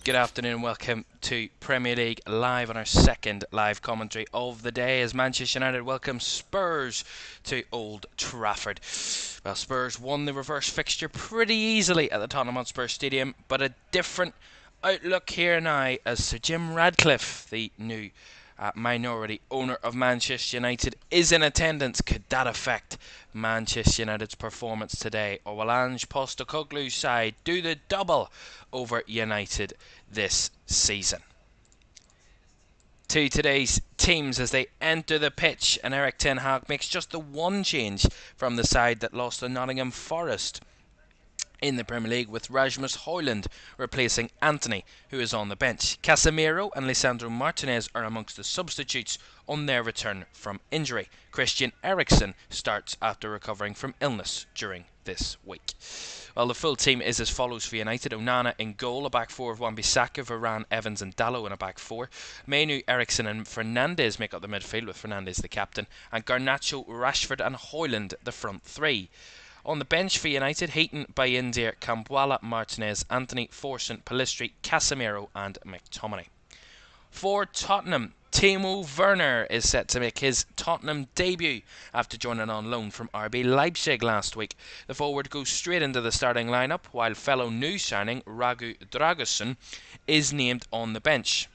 Good afternoon and welcome to Premier League Live on our second live commentary of the day as Manchester United welcome Spurs to Old Trafford. Well, Spurs won the reverse fixture pretty easily at the Tottenham Hotspur Stadium, but a different outlook here now as Sir Jim Radcliffe, the new minority owner of Manchester United, is in attendance. Could that affect Manchester United's performance today, or will Ange Postecoglou's side do the double over United this season? To today's teams as they enter the pitch, and Erik ten Hag makes just the one change from the side that lost to Nottingham Forest in the Premier League, with Rasmus Højlund replacing Antony, who is on the bench. Casemiro and Lisandro Martinez are amongst the substitutes on their return from injury. Christian Eriksen starts after recovering from illness during this week. Well, the full team is as follows for United: Onana in goal, a back four of Wan-Bissaka, Varane, Evans and Dalot in a back four. Mainu, Eriksen and Fernandes make up the midfield, with Fernandes the captain, and Garnacho, Rashford and Højlund the front three. On the bench for United, Heaton, Bayindir, Cambuala, Martinez, Antony, Forson, Pellistri, Casemiro and McTominay. For Tottenham, Timo Werner is set to make his Tottenham debut after joining on loan from RB Leipzig last week. The forward goes straight into the starting lineup, while fellow new signing Raghu Dragusin is named on the bench.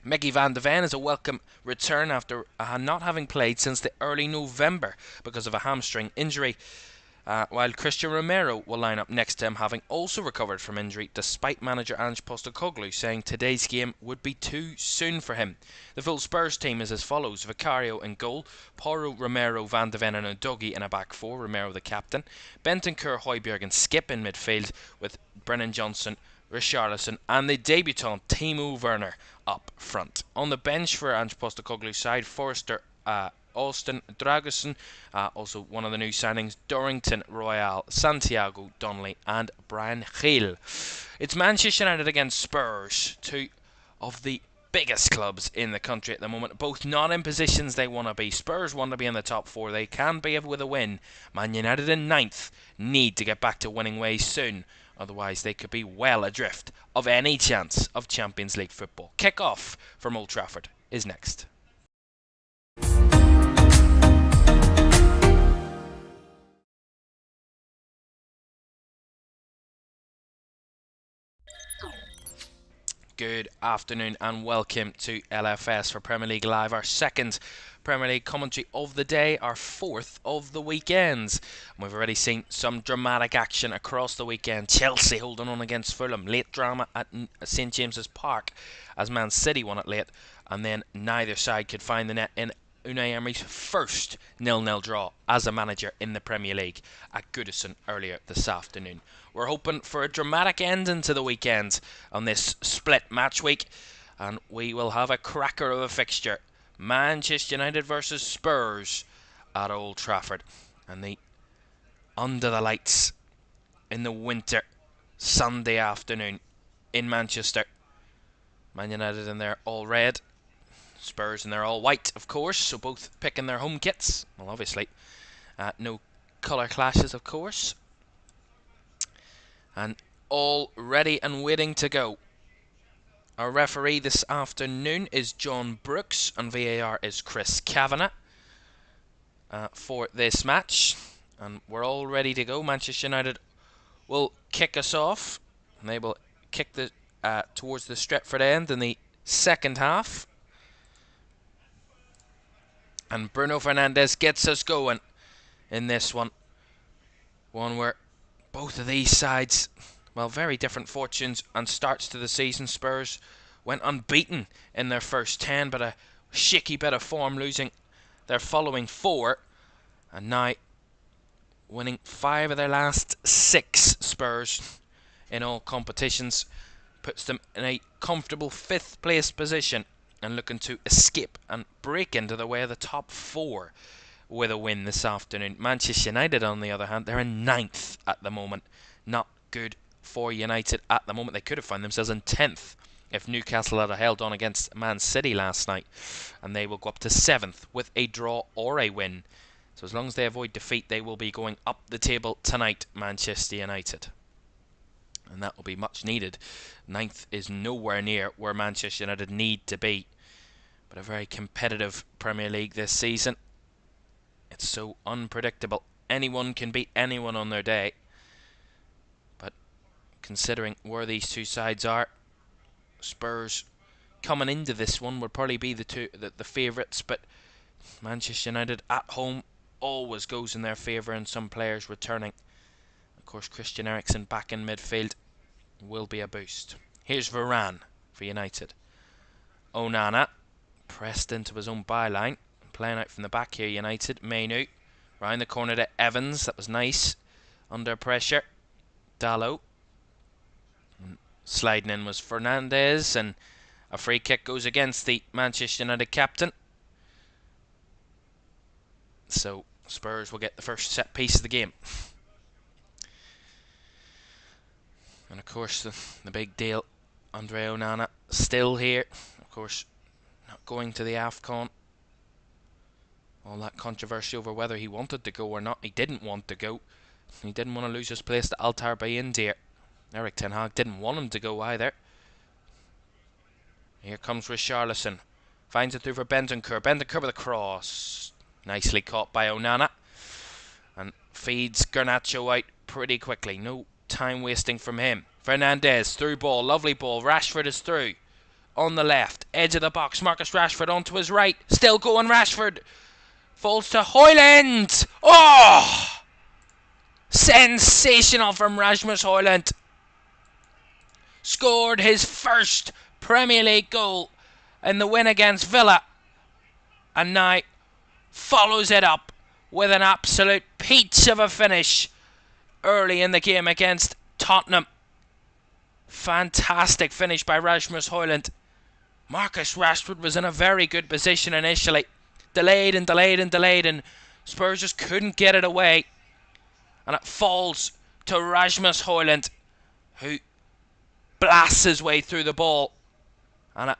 Mickey van de Ven is a welcome return after not having played since the early November because of a hamstring injury. While Christian Romero will line up next to him, having also recovered from injury, despite manager Ange Postecoglou saying today's game would be too soon for him. The full Spurs team is as follows: Vicario in goal, Porro, Romero, Van de Ven and Udogie in a back four, Romero the captain, Bentancur, Højbjerg and Skip in midfield, with Brennan Johnson, Richarlison and the debutant Timo Werner up front. On the bench for Ange Postecoglou's side, Forster, Austin, Dragusin, also one of the new signings, Dorrington, Royale, Santiago, Donnelly and Brian Gil. It's Manchester United against Spurs, two of the biggest clubs in the country at the moment, both not in positions they want to be. Spurs want to be in the top four, they can be with a win. Man United in ninth need to get back to winning ways soon, otherwise they could be well adrift of any chance of Champions League football. Kick-off from Old Trafford is next. Good afternoon and welcome to LFS for Premier League Live, our second Premier League commentary of the day, our fourth of the weekends. And we've already seen some dramatic action across the weekend. Chelsea holding on against Fulham, late drama at St James's Park as Man City won it late, and then neither side could find the net in Unai Emery's first 0-0 draw as a manager in the Premier League at Goodison earlier this afternoon. We're hoping for a dramatic ending to the weekend on this split match week, and we will have a cracker of a fixture. Manchester United versus Spurs at Old Trafford, and the under the lights in the winter Sunday afternoon in Manchester. Man United in their all red, Spurs in their all white, of course, so both picking their home kits. Well, obviously, no colour clashes, of course. And all ready and waiting to go. Our referee this afternoon is John Brooks, and VAR is Chris Kavanagh for this match. And we're all ready to go. Manchester United will kick us off, and they will kick the towards the Stretford end in the second half. And Bruno Fernandes gets us going in this one. One where both of these sides, well, very different fortunes and starts to the season. Spurs went unbeaten in their first 10, but a shaky bit of form, losing their following 4, and now winning 5 of their last 6. Spurs in all competitions puts them in a comfortable 5th place position and looking to escape and break into the way of the top 4 with a win this afternoon. Manchester United, on the other hand, they're in 9th at the moment. Not good for United at the moment. They could have found themselves in 10th if Newcastle had held on against Man City last night, and they will go up to 7th with a draw or a win. So as long as they avoid defeat, they will be going up the table tonight, Manchester United. and that will be much needed. Ninth is nowhere near where Manchester United need to be, but a very competitive Premier League this season. It's so unpredictable. Anyone can beat anyone on their day, but considering where these two sides are, Spurs coming into this one would probably be the favourites, but Manchester United at home always goes in their favour, and some players returning. Of course, Christian Eriksen back in midfield will be a boost. Here's Varane for United. Onana pressed into his own byline, playing out from the back here. United. Mainu round the corner to Evans. That was nice. Under pressure. Dalot. Sliding in was Fernandes, and a free kick goes against the Manchester United captain. So Spurs will get the first set piece of the game. And of course the big deal, Andre Onana still here. Of course, not going to the AFCON. All that controversy over whether he wanted to go or not. He didn't want to go. He didn't want to lose his place to Altar Bayindir. Erik ten Hag didn't want him to go either. Here comes Richarlison. Finds it through for Bentancur. Bentancur with a cross. Nicely caught by Onana. And feeds Garnacho out pretty quickly. No time wasting from him. Fernandes, through ball. Lovely ball. Rashford is through. On the left. Edge of the box. Marcus Rashford onto his right. Still going Rashford. Falls to Højlund. Oh! Sensational from Rasmus Højlund. Scored his first Premier League goal in the win against Villa, and now follows it up with an absolute peach of a finish early in the game against Tottenham. Fantastic finish by Rasmus Højlund. Marcus Rashford was in a very good position initially. Delayed and Spurs just couldn't get it away. And it falls to Rasmus Højlund, who blasts his way through the ball, and it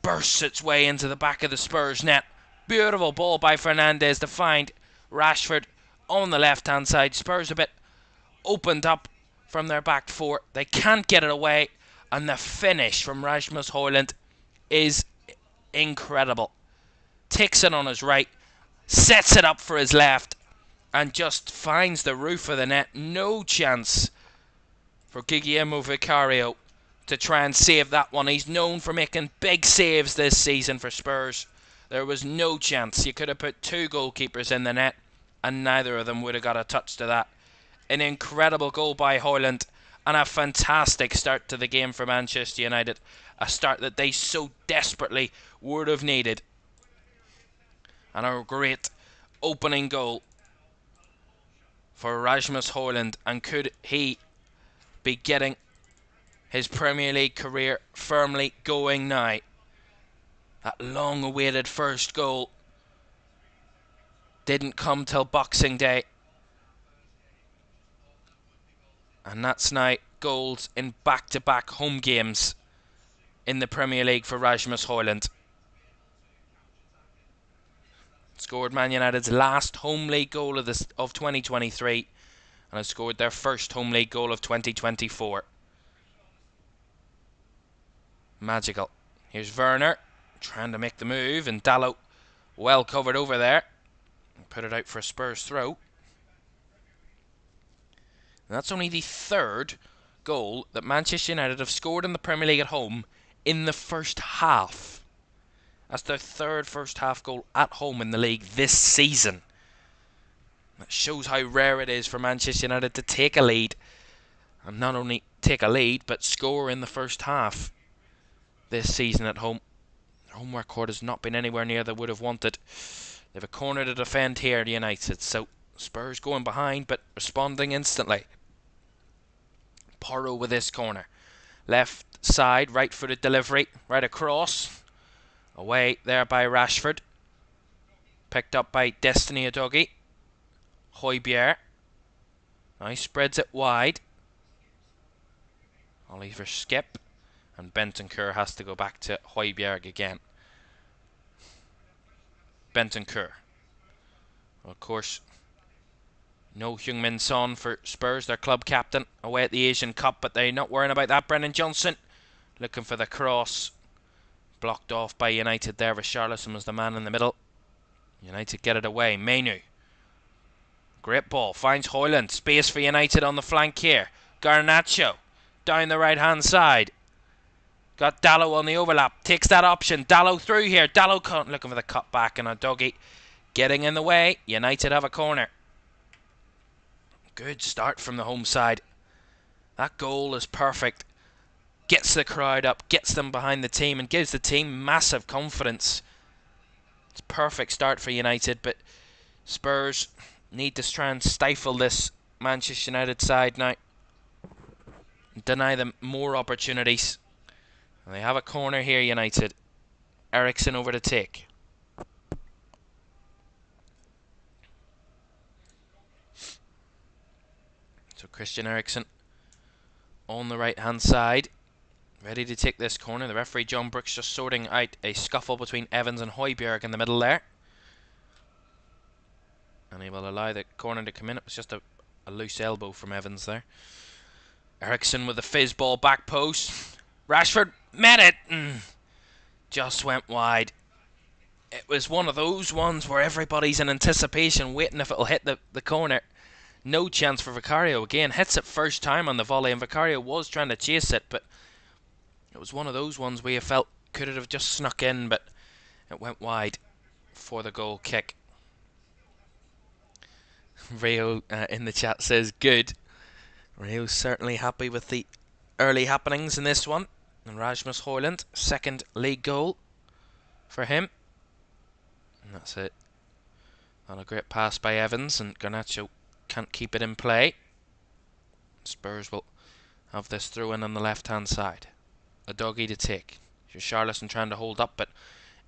bursts its way into the back of the Spurs net. Beautiful ball by Fernandes to find Rashford on the left hand side. Spurs a bit opened up from their back four. They can't get it away, and the finish from Rasmus Højlund is incredible. Takes it on his right, sets it up for his left, and just finds the roof of the net. No chance for Guillermo Vicario to try and save that one. He's known for making big saves this season for Spurs. There was no chance. You could have put two goalkeepers in the net, and neither of them would have got a touch to that. An incredible goal by Højlund, and a fantastic start to the game for Manchester United. A start that they so desperately would have needed. And a great opening goal for Rasmus Højlund. And could he be getting his Premier League career firmly going now? That long-awaited first goal didn't come till Boxing Day. And that's now goals in back-to-back home games in the Premier League for Rasmus Højlund. Scored Man United's last home league goal of 2023, and has scored their first home league goal of 2024. Magical. Here's Werner trying to make the move, and Dalot well covered over there. Put it out for a Spurs throw. And that's only the third goal that Manchester United have scored in the Premier League at home in the first half. That's their third first half goal at home in the league this season. That shows how rare it is for Manchester United to take a lead. And not only take a lead, but score in the first half this season at home. Their home record has not been anywhere near they would have wanted. They have a corner to defend here, United. So Spurs going behind, but responding instantly. Porro with this corner. Left side, right-footed delivery, right across. Away there by Rashford. Picked up by Destiny Udogie. Højbjerg. Now he spreads it wide. Oliver Skip. And Bentancur has to go back to Højbjerg again. Bentancur. Well, of course, No Heung-min Son for Spurs, their club captain, away at the Asian Cup, but they're not worrying about that. Brennan Johnson looking for the cross. Blocked off by United there. Richarlison was the man in the middle. United get it away. Mainu. Great ball. Finds Højlund. Space for United on the flank here. Garnacho down the right hand side. Got Dalot on the overlap. Takes that option. Dalot through here. Dalot looking for the cut back, and a doggy getting in the way. United have a corner. Good start from the home side. That goal is perfect. Gets the crowd up, gets them behind the team, and gives the team massive confidence. It's a perfect start for United, but Spurs need to try and stifle this Manchester United side now. Deny them more opportunities. And they have a corner here, United. Eriksen over to take. So Christian Eriksen on the right hand side, ready to take this corner. The referee John Brooks just sorting out a scuffle between Evans and Højbjerg in the middle there, and he will allow the corner to come in. It was just a loose elbow from Evans there. Eriksen with the fizz ball, back post. Rashford met it and just went wide. It was one of those ones where everybody's in anticipation, waiting if it'll hit the corner. No chance for Vicario again. Hits it first time on the volley, and Vicario was trying to chase it, but it was one of those ones where you felt could it have just snuck in, but it went wide for the goal kick. Rio in the chat says good. Rio's certainly happy with the early happenings in this one. And Rasmus Højlund, second league goal for him. And that's it. Not a great pass by Evans, and Garnacho can't keep it in play. Spurs will have this throw in on the left hand side. A doggy to take. Richarlison trying to hold up, but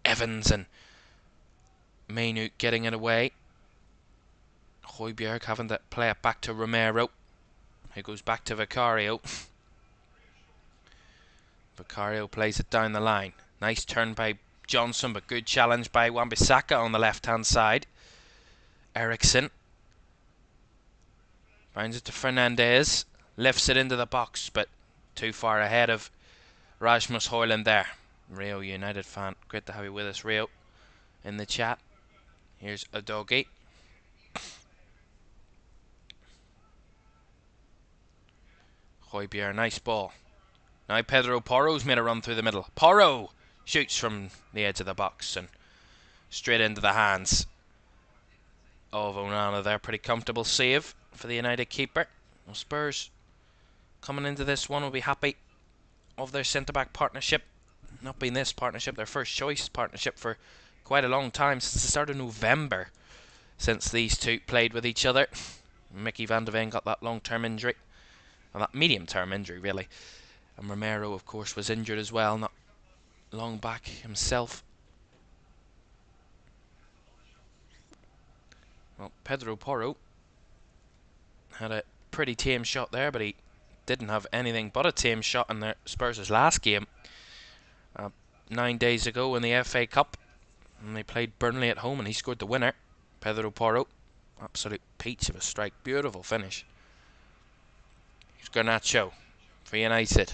Evans and Mainu getting it away. Højbjerg having to play it back to Romero, who goes back to Vicario. Vicario plays it down the line. Nice turn by Johnson, but good challenge by Wan-Bissaka on the left hand side. Eriksen finds it to Fernandez, lifts it into the box, but too far ahead of Rasmus Højlund there. Rio United fan, great to have you with us, Rio, in the chat. Here's a doggy. Højbjerg, nice ball. Now Pedro Porro's made a run through the middle. Porro shoots from the edge of the box and straight into the hands of Onana there. Pretty comfortable save for the United keeper. Well, Spurs coming into this one will be happy of their centre-back partnership. Not being this partnership, their first choice partnership for quite a long time, since the start of November, since these two played with each other. Mickey van de Ven got that long-term injury, well, that medium-term injury really, and Romero of course was injured as well not long back himself. Well, Pedro Porro had a pretty tame shot there, but he didn't have anything but a tame shot in the Spurs' last game 9 days ago in the FA Cup, and they played Burnley at home and he scored the winner. Pedro Porro, absolute peach of a strike, beautiful finish. Here's Garnacho for United,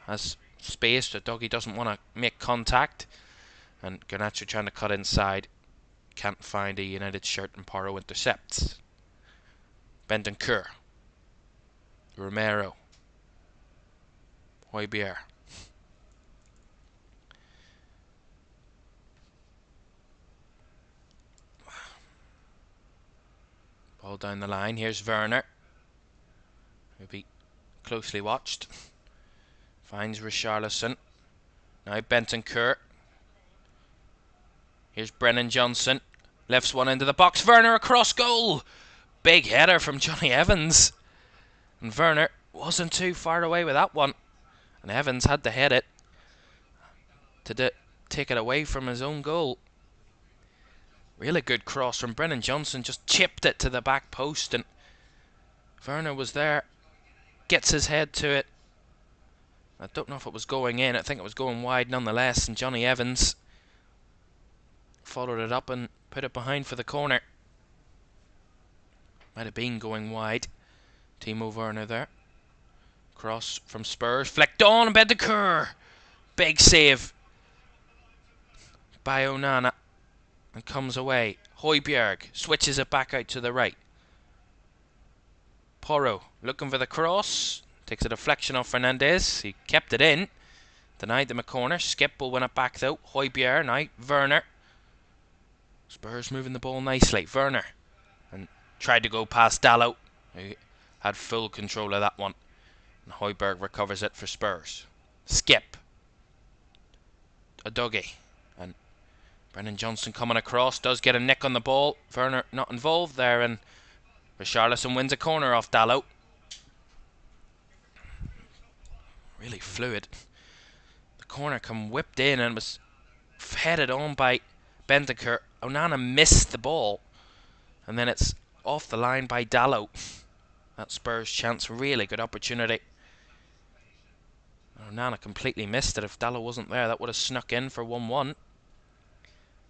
has space, the doggy doesn't want to make contact, and Garnacho trying to cut inside, can't find a United shirt, and Porro intercepts. Bentancur, Romero, Højbjerg. Ball down the line. Here's Werner, who'll be closely watched. Finds Richarlison. Now Bentancur. Here's Brennan Johnson. Lifts one into the box. Werner across goal. Big header from Johnny Evans. And Werner wasn't too far away with that one. And Evans had to head it to take it away from his own goal. Really good cross from Brennan Johnson. Just chipped it to the back post. And Werner was there. Gets his head to it. I don't know if it was going in. I think it was going wide nonetheless. And Johnny Evans followed it up and put it behind for the corner. Might have been going wide. Timo Werner there. Cross from Spurs. Flicked on. Bentancur. Big save by Onana. And comes away. Højbjerg switches it back out to the right. Porro looking for the cross. Takes a deflection off Fernandes. He kept it in. Denied them a corner. Skip will win it back though. Højbjerg now. Werner. Spurs moving the ball nicely. Werner. And tried to go past Dalot, who had full control of that one. And Højbjerg recovers it for Spurs. Skip. Udogie. And Brennan Johnson coming across. Does get a nick on the ball. Werner not involved there. And Richarlison wins a corner off Dalot. Really fluid. The corner come whipped in and was headed on by Bentancur. Onana missed the ball. And then it's off the line by Dalot. That Spurs chance, really good opportunity. Onana completely missed it. If Dalot wasn't there, that would have snuck in for 1-1.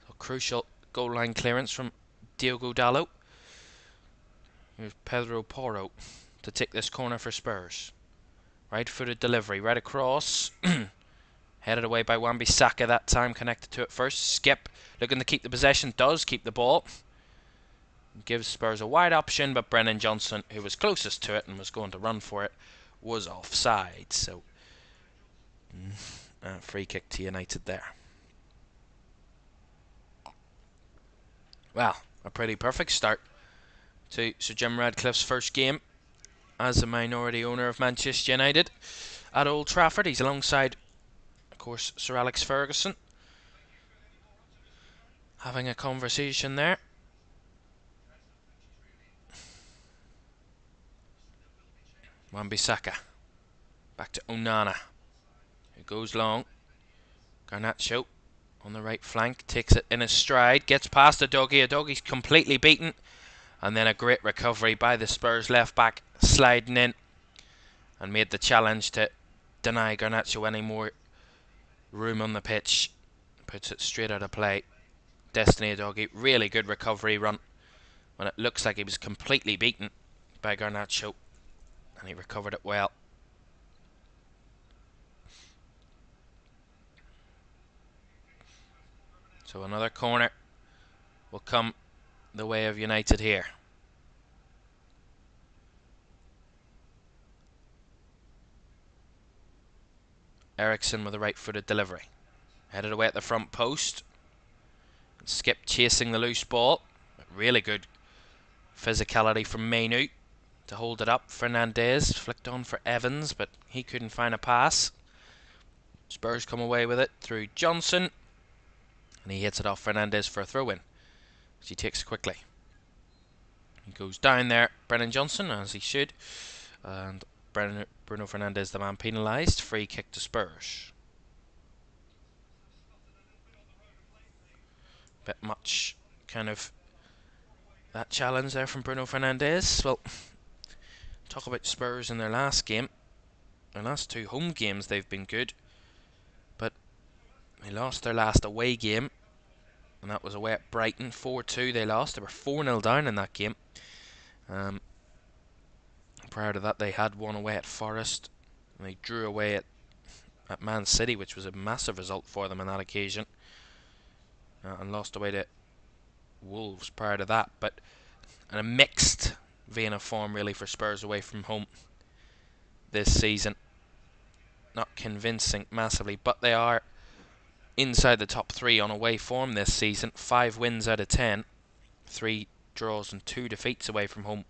So crucial goal line clearance from Diogo Dalot. Here's Pedro Porro to take this corner for Spurs. Right-footed delivery, right across. Headed away by Wan-Bissaka that time, connected to it first. Skip, looking to keep the possession, does keep the ball. Gives Spurs a wide option, but Brennan Johnson, who was closest to it and was going to run for it, was offside. So, free kick to United there. Well, a pretty perfect start to Sir Jim Radcliffe's first game as a minority owner of Manchester United at Old Trafford. He's alongside, of course, Sir Alex Ferguson, having a conversation there. Wan-Bissaka. Back to Onana, who goes long. Garnacho on the right flank, takes it in his stride, gets past Udogie. Udogie's completely beaten. And then a great recovery by the Spurs left back, sliding in and made the challenge to deny Garnacho any more room on the pitch. Puts it straight out of play. Destiny Udogie, really good recovery run when it looks like he was completely beaten by Garnacho, and he recovered it well. So another corner will come the way of United here. Ericsson with a right-footed delivery. Headed away at the front post. Skip chasing the loose ball. Really good physicality from Mainu to hold it up. Fernandes flicked on for Evans, but he couldn't find a pass. Spurs come away with it through Johnson. And he hits it off Fernandes for a throw-in, which he takes quickly. He goes down there, Brennan Johnson, as he should. And Bruno Fernandes, the man penalised. Free kick to Spurs. Bit much, kind of, that challenge there from Bruno Fernandes. Well, talk about Spurs in their last game. Their last two home games, they've been good. But they lost their last away game, and that was away at Brighton. 4-2 they lost. They were 4-0 down in that game. Prior to that, they had one away at Forest, and they drew away at Man City, which was a massive result for them on that occasion, and lost away to Wolves prior to that. But in a mixed vein of form really for Spurs away from home this season. Not convincing massively, but they are inside the top 3 on away form this season. 5 wins out of 10, 3 draws and 2 defeats away from home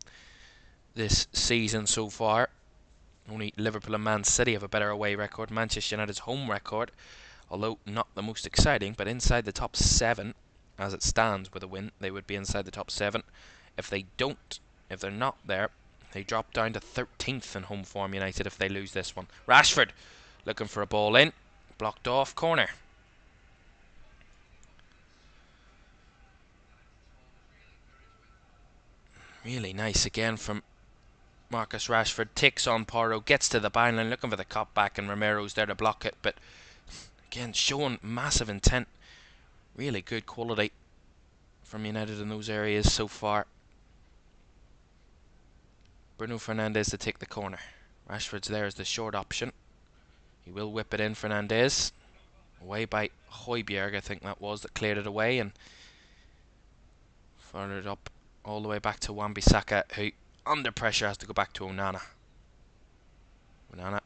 this season so far. Only Liverpool and Man City have a better away record. Manchester United's home record, although not the most exciting, but inside the top 7 as it stands. With a win, they would be inside the top 7. If they're not there, they drop down to 13th in home form, United, if they lose this one. Rashford looking for a ball in, blocked off, corner. Really nice again from Marcus Rashford. Takes on Porro, gets to the byline, looking for the cut back, and Romero's there to block it. But again, showing massive intent. Really good quality from United in those areas so far. Bruno Fernandes to take the corner. Rashford's there as the short option. He will whip it in. Fernandes. Away by Højbjerg, I think that was, that cleared it away and fired it up all the way back to Wan-Bissaka, who under pressure has to go back to Onana. Onana,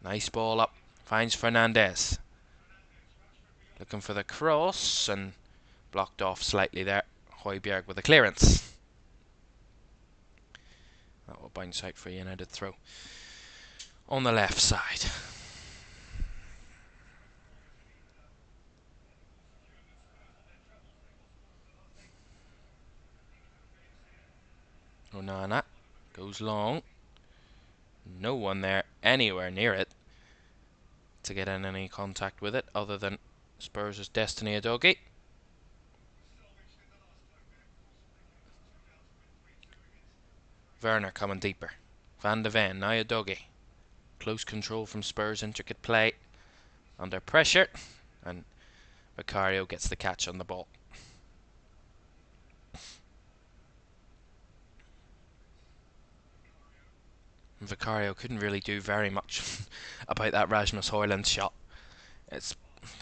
nice ball up, finds Fernandes. Looking for the cross and blocked off slightly there. Højbjerg with a clearance. That will bounce out for a United throw on the left side. Onana goes long. No one there anywhere near it to get in any contact with it other than Spurs' Destiny Udogie. Werner coming deeper. Van de Ven, now Udogie. Close control from Spurs, intricate play under pressure, and Vicario gets the catch on the ball. Vicario couldn't really do very much about that Rasmus Højlund shot. It's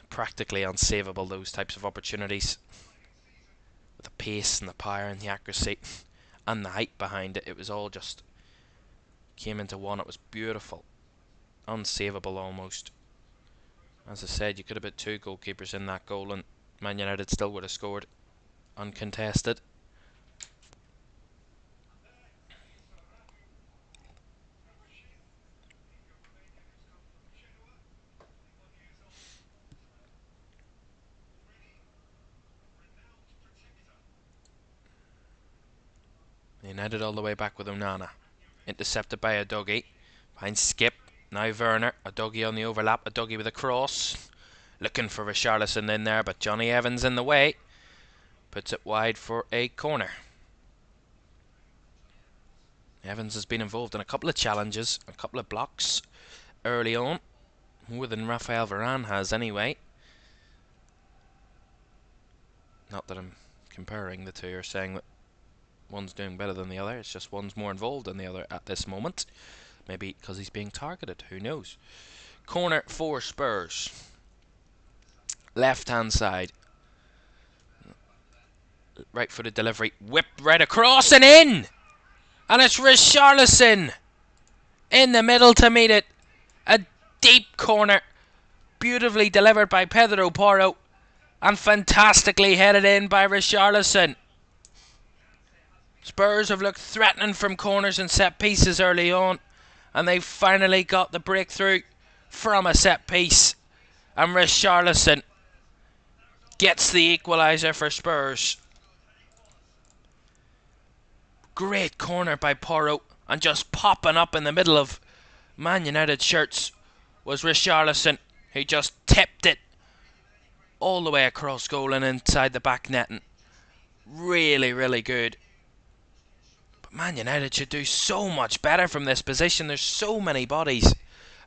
practically unsavable, those types of opportunities. With the pace and the power and the accuracy and the height behind it, it was all just came into one. It was beautiful. Unsavable almost. As I said, you could have put two goalkeepers in that goal and Man United still would have scored uncontested. United all the way back with Onana. Intercepted by Udogie. Finds Skip. Now Werner. Udogie on the overlap. Udogie with a cross. Looking for Richarlison in there, but Johnny Evans in the way. Puts it wide for a corner. Evans has been involved in a couple of challenges, a couple of blocks early on. More than Rafael Varane has anyway. Not that I'm comparing the two or saying that one's doing better than the other. It's just one's more involved than the other at this moment. Maybe because he's being targeted. Who knows? Corner for Spurs. Left hand side. Right footed delivery. Whipped right across and in! And it's Richarlison in the middle to meet it. A deep corner. Beautifully delivered by Pedro Porro. And fantastically headed in by Richarlison. Spurs have looked threatening from corners and set pieces early on, and they finally got the breakthrough from a set piece, and Richarlison gets the equaliser for Spurs. Great corner by Porro, and just popping up in the middle of Man United shirts was Richarlison, who just tipped it all the way across goal and inside the back netting. Really, really good. Man United should do so much better from this position. There's so many bodies,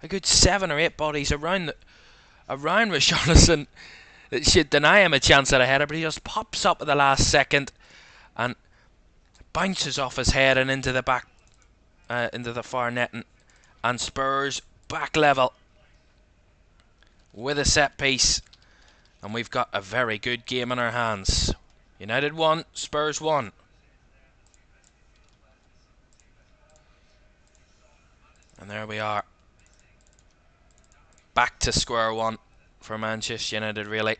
a good 7 or 8 bodies around Richarlison that should deny him a chance at a header, but he just pops up at the last second and bounces off his head and into the back, into the far netting, and Spurs back level with a set piece, and we've got a very good game in our hands. United 1, Spurs 1. And there we are. Back to square one for Manchester United, really.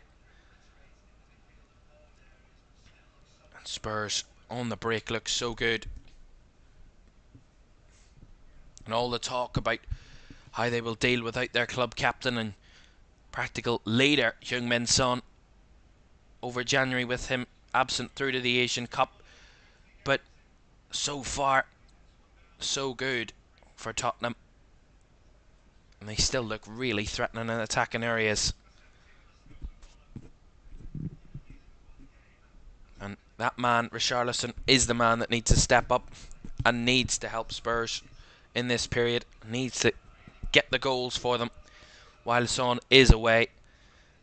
And Spurs on the break look so good. And all the talk about how they will deal without their club captain and practical leader, Heung-min Son, over January with him absent through to the Asian Cup. But so far, so good for Tottenham, and they still look really threatening in attacking areas. And that man, Richarlison, is the man that needs to step up and needs to help Spurs in this period. Needs to get the goals for them while Son is away.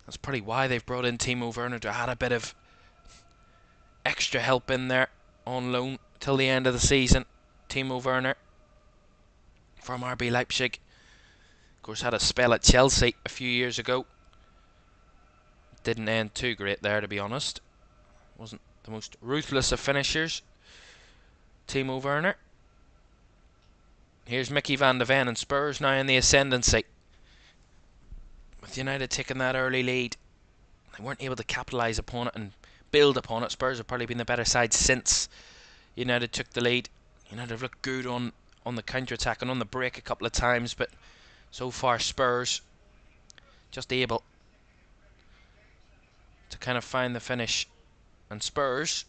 That's probably why they've brought in Timo Werner, to add a bit of extra help in there on loan till the end of the season. Timo Werner from RB Leipzig. Of course, had a spell at Chelsea a few years ago. Didn't end too great there, to be honest. Wasn't the most ruthless of finishers. Timo Werner. Here's Mickey van de Ven, and Spurs now in the ascendancy. With United taking that early lead, they weren't able to capitalise upon it and build upon it. Spurs have probably been the better side since United took the lead. United have looked good on the counter-attack and on the break a couple of times, but so far Spurs just able to kind of find the finish. And Spurs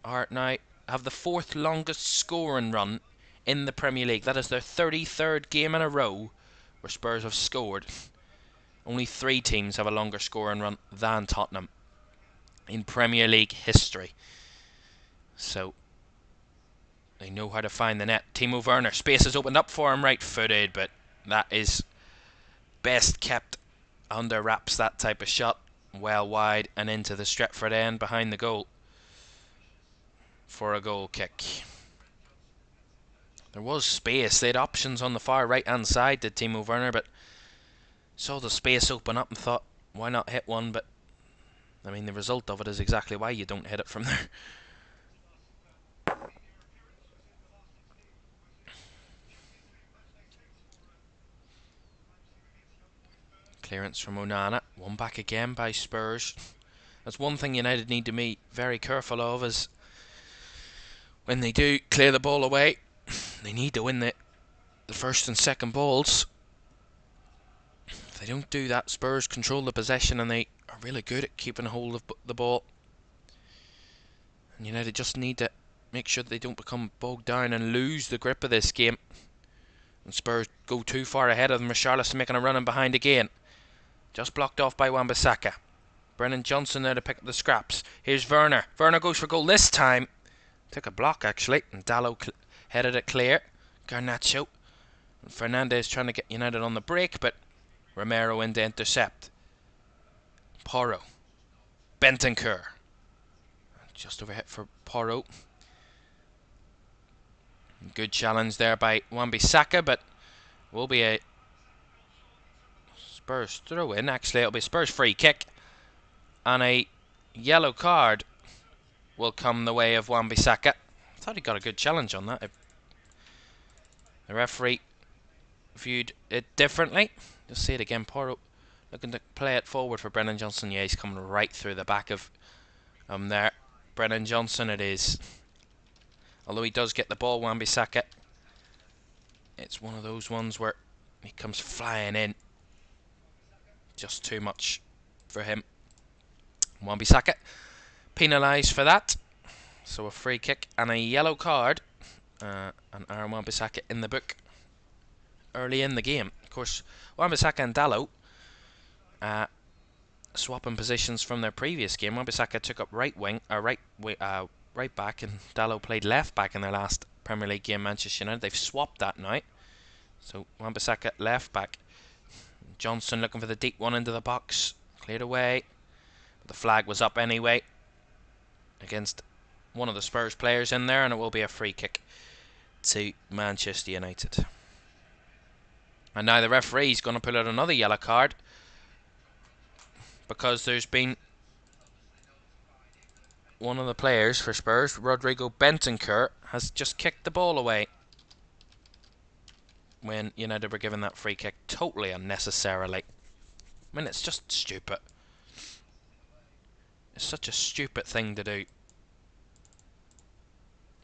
are now have the 4th longest scoring run in the Premier League. That is their 33rd game in a row where Spurs have scored. Only 3 teams have a longer scoring run than Tottenham in Premier League history. So they know how to find the net. Timo Werner, space has opened up for him, right-footed, but that is best kept under wraps, that type of shot. Well wide and into the Stretford end behind the goal for a goal kick. There was space. They had options on the far right-hand side, did Timo Werner, but saw the space open up and thought, why not hit one? But, I mean, the result of it is exactly why you don't hit it from there. Clearance from Onana. One back again by Spurs. That's one thing United need to be very careful of, is when they do clear the ball away, they need to win the first and second balls. If they don't do that, Spurs control the possession and they are really good at keeping a hold of the ball. And United just need to make sure that they don't become bogged down and lose the grip of this game. And Spurs go too far ahead of them. Richarlison making a run in behind again. Just blocked off by Wan-Bissaka. Brennan Johnson there to pick up the scraps. Here's Werner. Werner goes for goal this time. Took a block actually, and Dalot headed it clear. Garnacho. And Fernandes trying to get United on the break, but Romero in to intercept. Porro. Bentancur. Just overhit for Porro. Good challenge there by Wan-Bissaka, but will be a Spurs throw in. Actually, it'll be Spurs free kick, and a yellow card will come the way of Wan-Bissaka. I thought he got a good challenge on that. The referee viewed it differently. Just see it again. Porro looking to play it forward for Brennan Johnson. Yeah, he's coming right through the back of there. Brennan Johnson it is. Although he does get the ball, Wan-Bissaka, it's one of those ones where he comes flying in. Just too much for him. Wan-Bissaka penalised for that. So a free kick and a yellow card. And Aaron Wan-Bissaka in the book early in the game. Of course, Wan-Bissaka and Dalot swapping positions from their previous game. Wan-Bissaka took up right back, and Dalot played left back in their last Premier League game, Manchester United. They've swapped that now. So Wan-Bissaka left back. Johnson looking for the deep one into the box. Cleared away. But the flag was up anyway against one of the Spurs players in there, and it will be a free kick to Manchester United. And now the referee's going to pull out another yellow card, because there's been one of the players for Spurs, Rodrigo Bentancur, has just kicked the ball away when United were given that free kick totally unnecessarily. I mean, it's just stupid. It's such a stupid thing to do.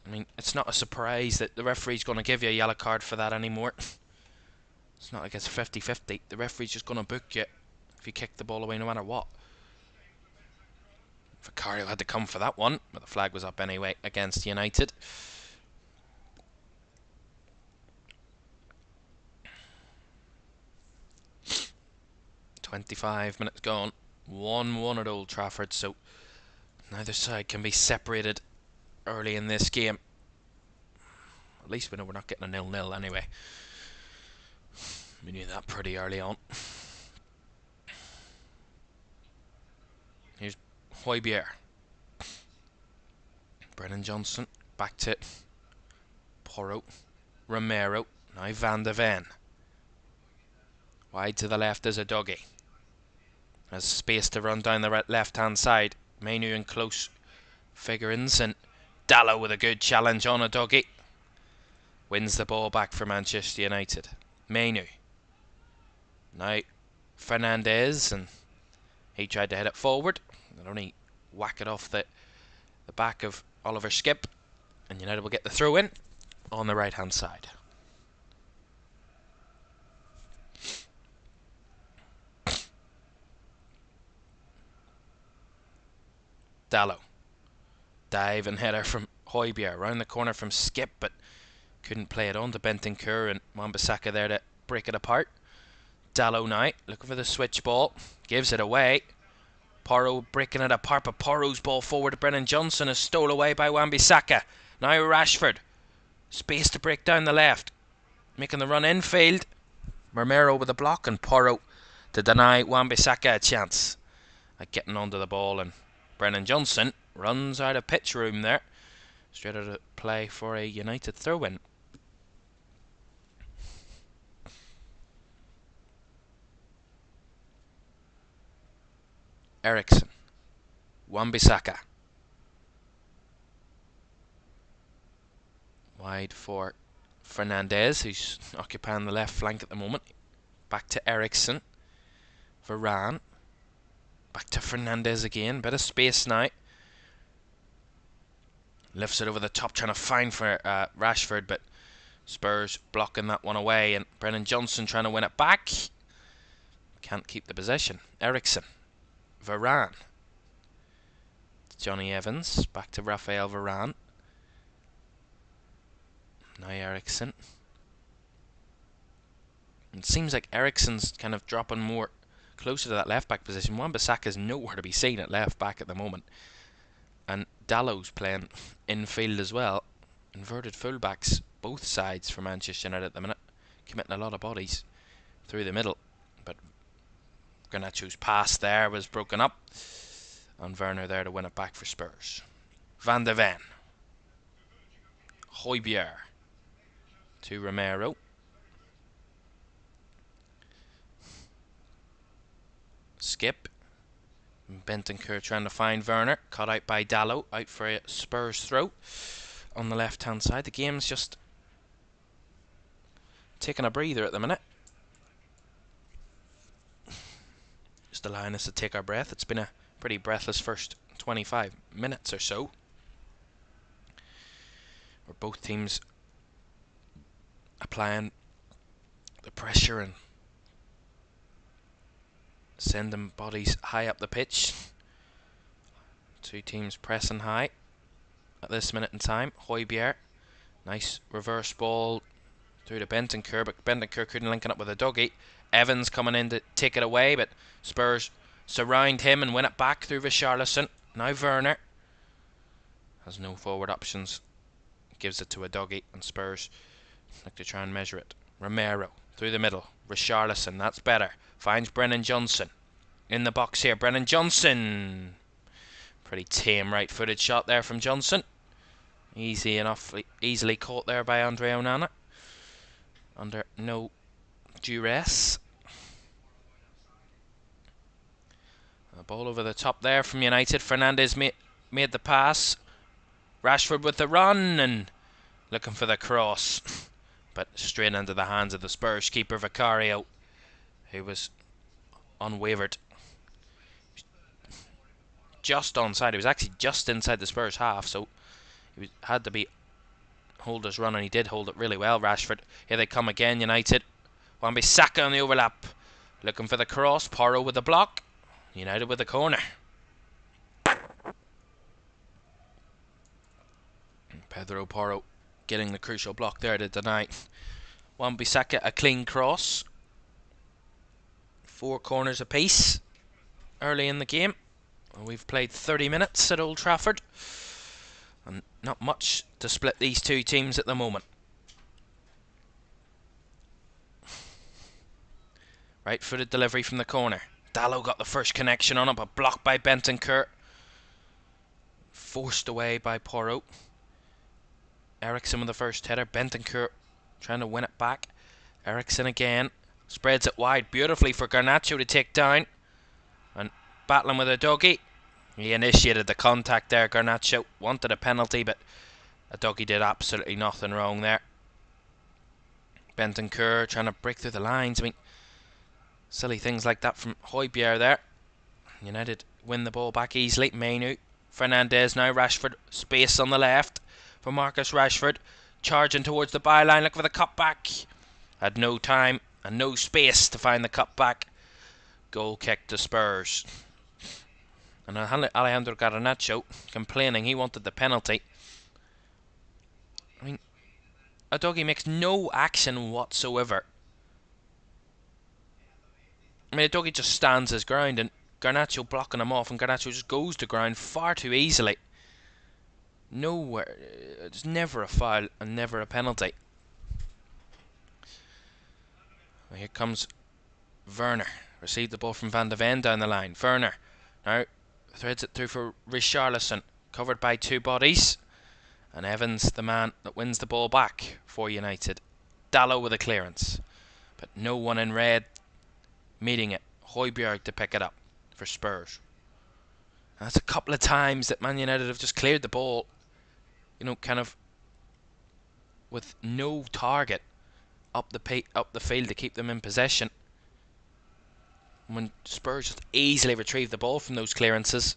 I mean, it's not a surprise that the referee's going to give you a yellow card for that anymore. It's not like it's 50-50. The referee's just going to book you if you kick the ball away no matter what. Vicario had to come for that one, but the flag was up anyway against United. "25 minutes gone. 1-1 at Old Trafford, so neither side can be separated early in this game. At least we know we're not getting a 0-0 anyway. We knew that pretty early on. Here's Højbjerg. Brennan Johnson back to Porro, Romero, now Van de Ven. Wide to the left is a Dougie. Has space to run down the left hand side. Mainu in close figurines, and Dallow with a good challenge on a Dougie. Wins the ball back for Manchester United. Mainu. Now Fernandez, and he tried to head it forward and only whack it off the back of Oliver Skipp, and United will get the throw in on the right hand side. Dallow. Dive and header from Højbjerg. Round the corner from Skipp, but couldn't play it on to Bentancur, and Wan-Bissaka there to break it apart. Dallow now, looking for the switch ball. Gives it away. Porro breaking it apart, but Porro's ball forward to Brennan Johnson is stole away by Wan-Bissaka. Now Rashford. Space to break down the left. Making the run infield. Romero with a block, and Porro to deny Wan-Bissaka a chance at getting onto the ball, and Brennan Johnson runs out of pitch room there. Straight out of play for a United throw-in. Eriksson. Wan-Bissaka. Wide for Fernandez, who's occupying the left flank at the moment. Back to Eriksson. Varane. Back to Fernandez again. Bit of space now. Lifts it over the top, trying to find for Rashford, but Spurs blocking that one away, and Brennan Johnson trying to win it back. Can't keep the possession. Eriksson. Varane. Johnny Evans. Back to Raphael Varane. Now Eriksson. It seems like Eriksson's kind of dropping more closer to that left back position. Wan-Bissaka's nowhere to be seen at left back at the moment. And Dallow's playing infield as well. Inverted fullbacks, both sides for Manchester United at the minute. Committing a lot of bodies through the middle. But Garnacho's pass there was broken up. And Werner there to win it back for Spurs. Van de Ven. Højbjerg. To Romero. Skipp. Bentancur trying to find Werner. Caught out by Dallow. Out for a Spurs throw on the left hand side. The game's just taking a breather at the minute. Just allowing us to take our breath. It's been a pretty breathless first 25 minutes or so, where both teams applying the pressure and sending bodies high up the pitch. Two teams pressing high at this minute in time. Højbjerg, nice reverse ball through to Bentancur, but Bentancur couldn't link it up with a Dougie. Evans coming in to take it away, but Spurs surround him and win it back through Richarlison. Now Werner has no forward options. Gives it to a Dougie, and Spurs look to try and measure it. Romero through the middle. Richarlison, that's better. Finds Brennan Johnson in the box here. Brennan Johnson. Pretty tame right-footed shot there from Johnson. Easily caught there by Andre Onana. Under no duress. A ball over the top there from United. Fernandez made the pass. Rashford with the run and looking for the cross. But straight into the hands of the Spurs keeper Vicario, who was unwavered. Just onside. He was actually just inside the Spurs half, so he had to hold his run, and he did hold it really well. Rashford. Here they come again, United. Wan-Bissaka on the overlap. Looking for the cross. Porro with the block. United with the corner. Pedro Porro getting the crucial block there to deny Wan-Bissaka a clean cross. 4 corners apiece early in the game. We've played 30 minutes at Old Trafford, and not much to split these two teams at the moment. Right-footed delivery from the corner. Dallow got the first connection on it, but blocked by Bentancur. Forced away by Porro. Eriksson with the first header. Bentancur trying to win it back. Eriksson again. Spreads it wide beautifully for Garnacho to take down. And battling with a doggy. He initiated the contact there. Garnacho wanted a penalty, but a doggy did absolutely nothing wrong there. Bentancur trying to break through the lines. I mean, silly things like that from Højbjerg there. United win the ball back easily. Mainu. Fernandes now. Rashford. Space on the left for Marcus Rashford. Charging towards the byline. Looking for the cutback. Had no time and no space to find the cutback. Goal kick to Spurs. And Alejandro Garnacho complaining he wanted the penalty. I mean, Udogie makes no action whatsoever. I mean, Udogie just stands his ground and Garnacho blocking him off, and Garnacho just goes to ground far too easily. Nowhere. It's never a foul and never a penalty. Well, here comes Werner. Received the ball from Van de Ven down the line. Werner now threads it through for Richarlison. Covered by two bodies. And Evans, the man that wins the ball back for United. Dalot with a clearance. But no one in red meeting it. Højbjerg to pick it up for Spurs. And that's a couple of times that Man United have just cleared the ball, you know, kind of with no target up the field to keep them in possession. When Spurs just easily retrieve the ball from those clearances.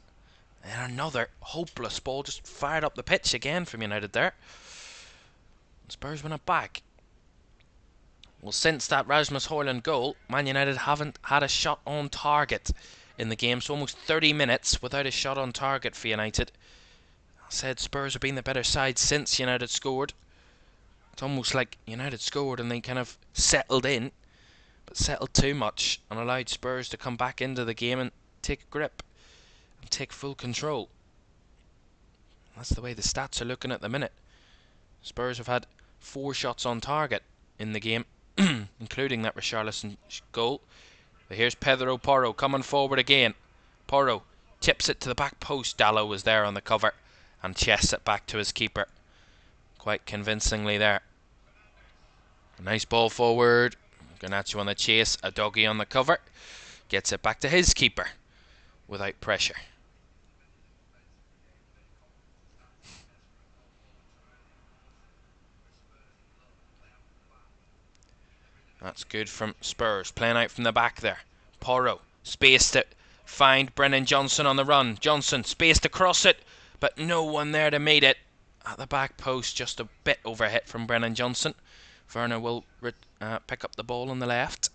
And another hopeless ball just fired up the pitch again from United there. Spurs win it back. Well, since that Rasmus Højlund goal, Man United haven't had a shot on target in the game. So almost 30 minutes without a shot on target for United. I said Spurs have been the better side since United scored. It's almost like United scored and they kind of settled in. But settled too much and allowed Spurs to come back into the game and take a grip. And take full control. That's the way the stats are looking at the minute. Spurs have had 4 shots on target in the game, including that Richarlison goal. But here's Pedro Porro coming forward again. Porro tips it to the back post. Dalot was there on the cover and chests it back to his keeper. Quite convincingly there. A nice ball forward. Garnacho on the chase. Udogie on the cover. Gets it back to his keeper without pressure. That's good from Spurs. Playing out from the back there. Porro. Space to find Brennan Johnson on the run. Johnson. Space to cross it. But no one there to meet it. At the back post. Just a bit overhit from Brennan Johnson. Werner will pick up the ball on the left.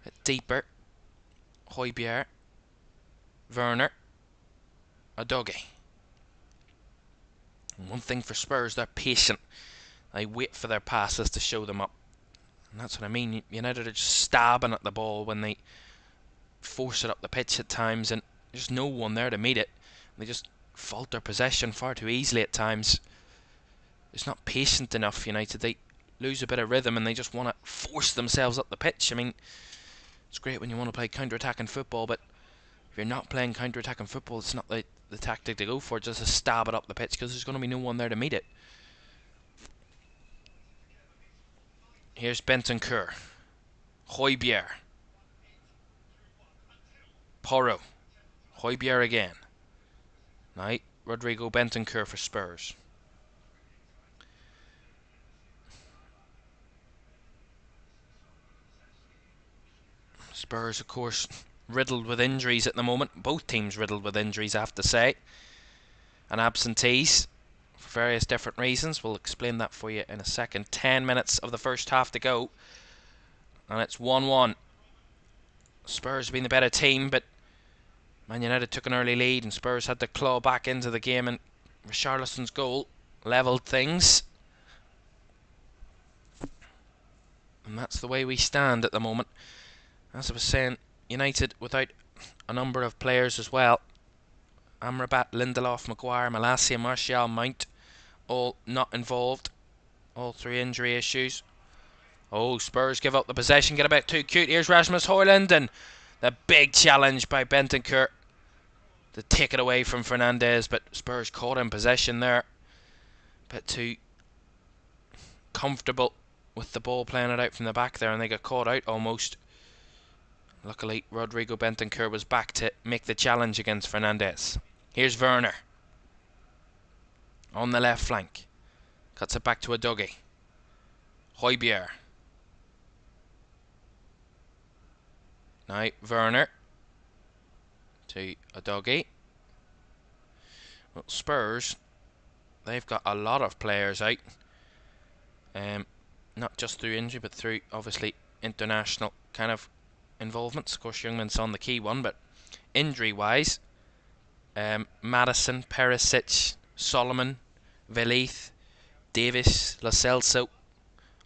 A bit deeper. Højbjerg. Werner. Udogie. One thing for Spurs, they're patient. They wait for their passes to show them up. And that's what I mean. United are just stabbing at the ball when they force it up the pitch at times, and there's no one there to meet it. They just falter possession far too easily at times. It's not patient enough, United. They lose a bit of rhythm and they just want to force themselves up the pitch. I mean, it's great when you want to play counter-attacking football, but if you're not playing counter-attacking football, it's not the tactic to go for. Just to stab it up the pitch, because there's going to be no one there to meet it. Here's Bentancur. Højbjerg. Porro. Højbjerg again. Now, Rodrigo Bentancur for Spurs. Spurs, of course, riddled with injuries at the moment. Both teams riddled with injuries, I have to say. And absentees for various different reasons. We'll explain that for you in a second. 10 minutes of the first half to go. And it's 1-1. Spurs have been the better team, but Man United took an early lead and Spurs had to claw back into the game, and Richarlison's goal levelled things. And that's the way we stand at the moment. As I was saying, United without a number of players as well. Amrabat, Lindelof, Maguire, Malacia, Martial, Mount, all not involved. All 3 injury issues. Oh, Spurs give up the possession, get a bit too cute. Here's Rasmus Højlund, and the big challenge by Bentancur to take it away from Fernandes, but Spurs caught in possession there. Bit too comfortable with the ball playing it out from the back there, and they got caught out almost. Luckily, Rodrigo Bentancur was back to make the challenge against Fernandes. Here's Werner on the left flank. Cuts it back to a Dougie. Højbjerg. Now Werner to a Dougie. Well, Spurs, they've got a lot of players out. Not just through injury, but through obviously international kind of involvements. Of course, Youngman's on the key one, but injury-wise, Madison, Perisic, Solomon, Velith, Davis, Lo Celso,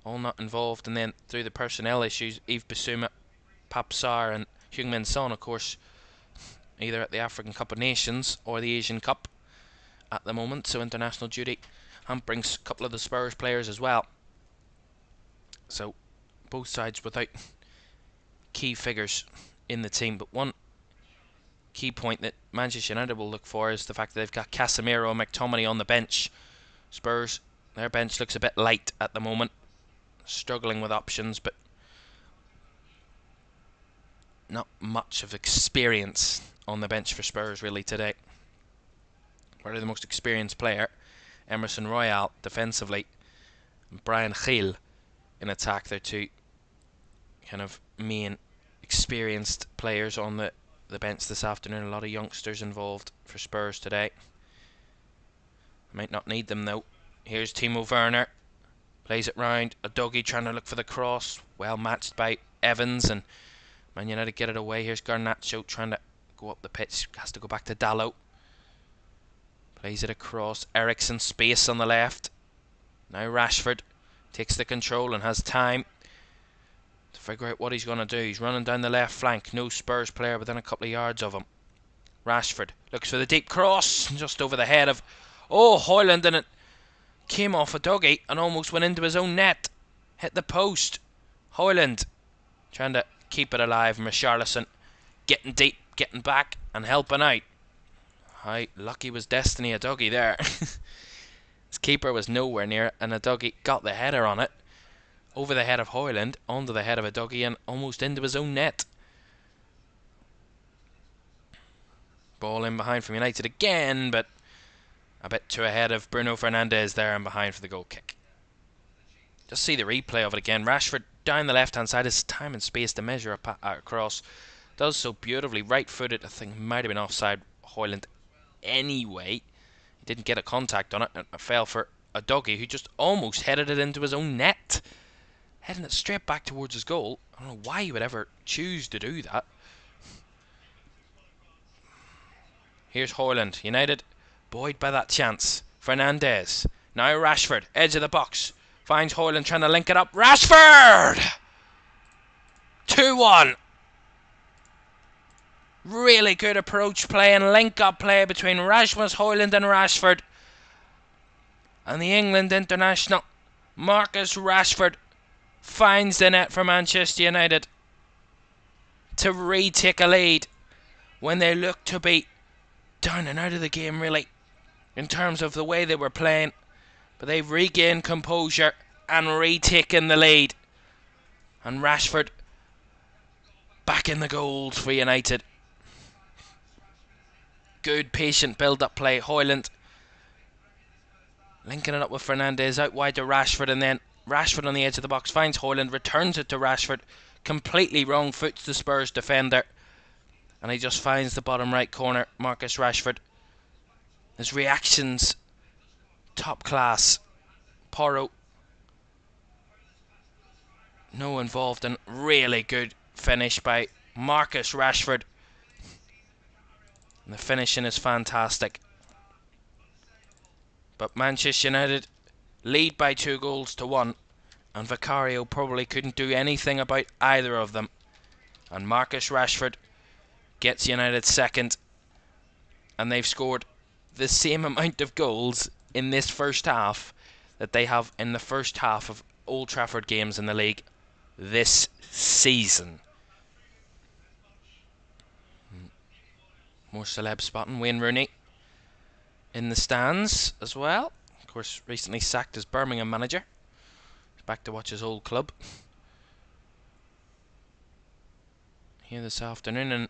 all not involved. And then through the personnel issues, Yves Bissouma, Pape Sarr and Heung-min Son, of course, either at the African Cup of Nations or the Asian Cup at the moment, so international duty hampering a couple of the Spurs players as well. So both sides without key figures in the team, but one key point that Manchester United will look for is the fact that they've got Casemiro and McTominay on the bench. Spurs, their bench looks a bit light at the moment, struggling with options, but not much of experience on the bench for Spurs really today. Probably the most experienced player, Emerson Royal defensively, and Brian Gil in attack. They're two kind of main experienced players on the bench this afternoon. A lot of youngsters involved for Spurs today. Might not need them though. Here's Timo Werner. Plays it round. A Dougie trying to look for the cross. Well matched by Evans, and Man United get it away. Here's Garnacho trying to go up the pitch. Has to go back to Dalot. Plays it across. Eriksen space on the left. Now Rashford takes the control and has time to figure out what he's going to do. He's running down the left flank. No Spurs player within a couple of yards of him. Rashford looks for the deep cross. Just over the head of Højlund, and it came off a Dougie and almost went into his own net. Hit the post. Højlund trying to keep it alive. And Richarlison getting deep, getting back and helping out. How lucky was Destiny a Dougie there. His keeper was nowhere near it, and a Dougie got the header on it. Over the head of Højlund, onto the head of a Dougie, and almost into his own net. Ball in behind from United again, but a bit too ahead of Bruno Fernandes there and behind for the goal kick. Just see the replay of it again. Rashford down the left hand side, has time and space to measure across. Does so beautifully, right footed. I think might have been offside Højlund anyway. He didn't get a contact on it, and it fell for a Dougie who just almost headed it into his own net. Heading it straight back towards his goal. I don't know why he would ever choose to do that. Here's Højlund. United buoyed by that chance. Fernandes. Now Rashford. Edge of the box. Finds Højlund trying to link it up. Rashford! 2-1. Really good approach play and link-up play between Rasmus Højlund and Rashford. And the England international, Marcus Rashford, finds the net for Manchester United to retake a lead when they look to be down and out of the game, really, in terms of the way they were playing. But they've regained composure and retaken the lead. And Rashford back in the goals for United. Good patient build-up play. Højlund linking it up with Fernandes out wide to Rashford, and then Rashford on the edge of the box finds Højlund, returns it to Rashford, completely wrong foots the Spurs defender, and he just finds the bottom right corner. Marcus Rashford, his reactions top class. Porro no involved, and really good finish by Marcus Rashford. And the finishing is fantastic. But Manchester United lead by 2-1, and Vicario probably couldn't do anything about either of them. And Marcus Rashford gets United second, and they've scored the same amount of goals in this first half that they have in the first half of Old Trafford games in the league this season. More celeb spotting. Wayne Rooney in the stands as well. Of course, recently sacked as Birmingham manager. back to watch his old club here this afternoon, and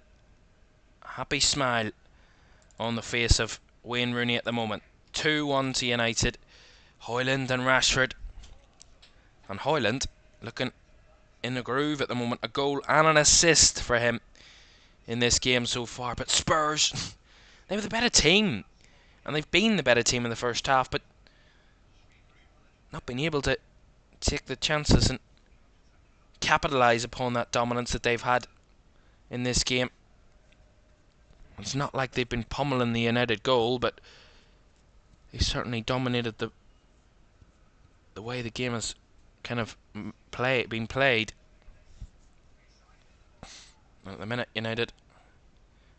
a happy smile on the face of Wayne Rooney at the moment. 2-1 to United. Højlund and Rashford. And Højlund looking in the groove at the moment. A goal and an assist for him in this game so far. But Spurs, they were the better team. And they've been the better team in the first half, but not been able to take the chances and capitalise upon that dominance that they've had in this game. It's not like they've been pummeling the United goal, but they certainly dominated the way the game has kind of been played. At the minute, United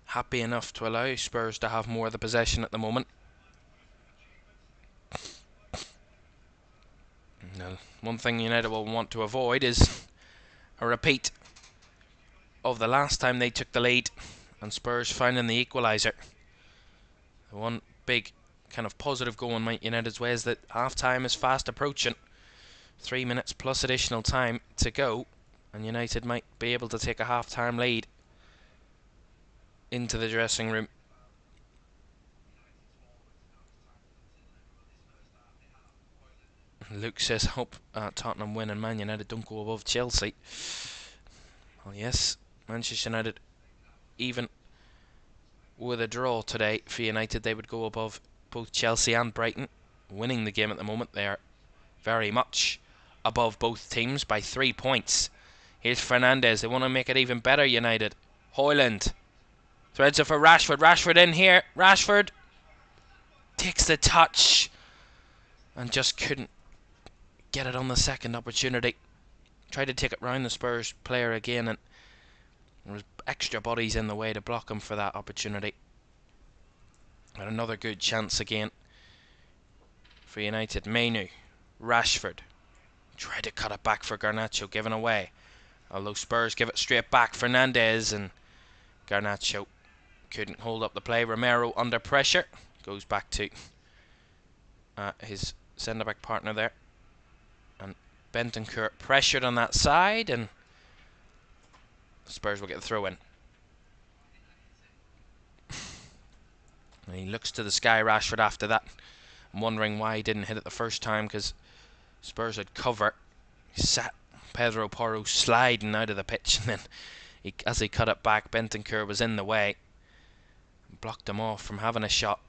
happy enough to allow Spurs to have more of the possession at the moment. Now, one thing United will want to avoid is a repeat of the last time they took the lead and Spurs finding the equalizer. The one big kind of positive going in United's way is that half-time is fast approaching. 3 minutes plus additional time to go, and United might be able to take a half-time lead into the dressing room. Luke says, hope Tottenham win and Man United don't go above Chelsea. Well, yes, Manchester United, even with a draw today for United, they would go above both Chelsea and Brighton. Winning the game at the moment, they are very much above both teams by 3 points. Here's Fernandes. They want to make it even better, United. Højlund threads it for Rashford. Rashford in here. Rashford takes the touch and just couldn't get it on the second opportunity. Tried to take it round the Spurs player again, and there was extra bodies in the way to block him for that opportunity. And another good chance again for United. Mainu, Rashford tried to cut it back for Garnacho, given away. Although Spurs give it straight back. Fernandes, and Garnacho couldn't hold up the play. Romero under pressure. Goes back to his centre-back partner there. And Bentancur pressured on that side, and Spurs will get the throw in. And he looks to the sky, Rashford, after that. I'm wondering why he didn't hit it the first time, because Spurs had cover. He sat Pedro Porro sliding out of the pitch, and then as he cut it back, Bentancur was in the way. Blocked him off from having a shot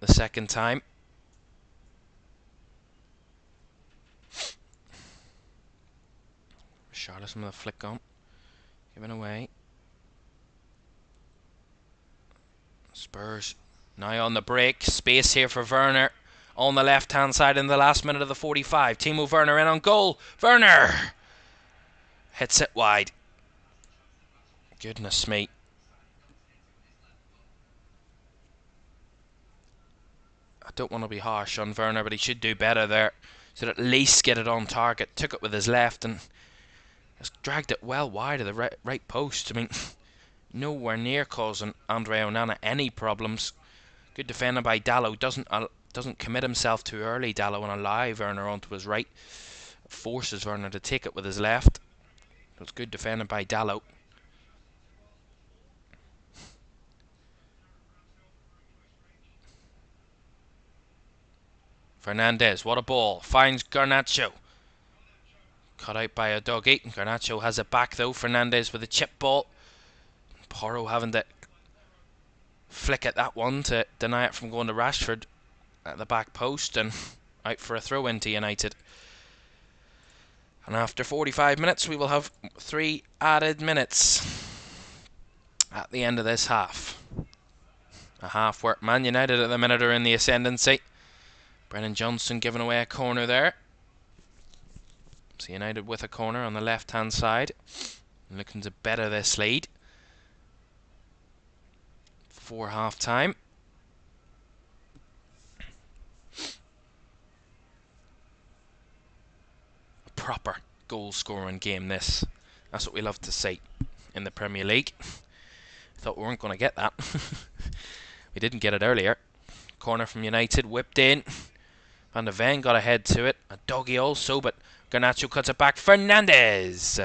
the second time. Richarlison with a flick on. Given away. Spurs now on the break. Space here for Werner on the left hand side in the last minute of the 45. Timo Werner in on goal. Werner hits it wide. Goodness me. I don't want to be harsh on Werner, but he should do better there. Should at least get it on target. Took it with his left and just dragged it well wide of the right post. I mean, nowhere near causing Andre Onana any problems. Good defending by Dalot. Doesn't commit himself too early, Dalot, and allow Werner onto his right. Forces Werner to take it with his left. It's good defending by Dalot. Fernandes, what a ball. Finds Garnacho. Cut out by a doggy. Garnacho has it back though. Fernandes with a chip ball. Porro having to flick at that one to deny it from going to Rashford at the back post, and out for a throw into United. And after 45 minutes we will have 3 added minutes at the end of this half. A half where Man United at the minute are in the ascendancy. Brennan Johnson giving away a corner there. So United with a corner on the left hand side, looking to better this lead for half time. A proper goal scoring game this. That's what we love to see in the Premier League. Thought we weren't going to get that. We didn't get it earlier. Corner from United, whipped in. Van de Ven got ahead to it. A doggy also, but Garnacho cuts it back. Fernandez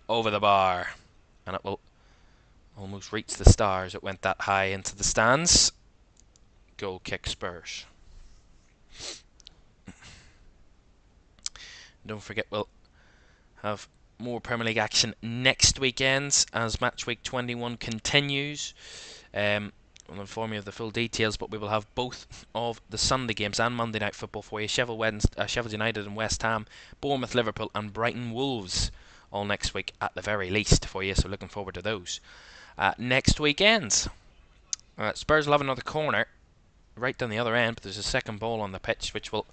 over the bar. And it will almost reach the stars. It went that high into the stands. Goal kick Spurs. Don't forget, we'll have more Premier League action next weekend as match week 21 continues. We'll inform you of the full details, but we will have both of the Sunday games and Monday Night Football for you. Sheffield United and West Ham, Bournemouth, Liverpool and Brighton Wolves all next week at the very least for you, so looking forward to those. Next weekend, Spurs will have another corner right down the other end, but there's a second ball on the pitch which will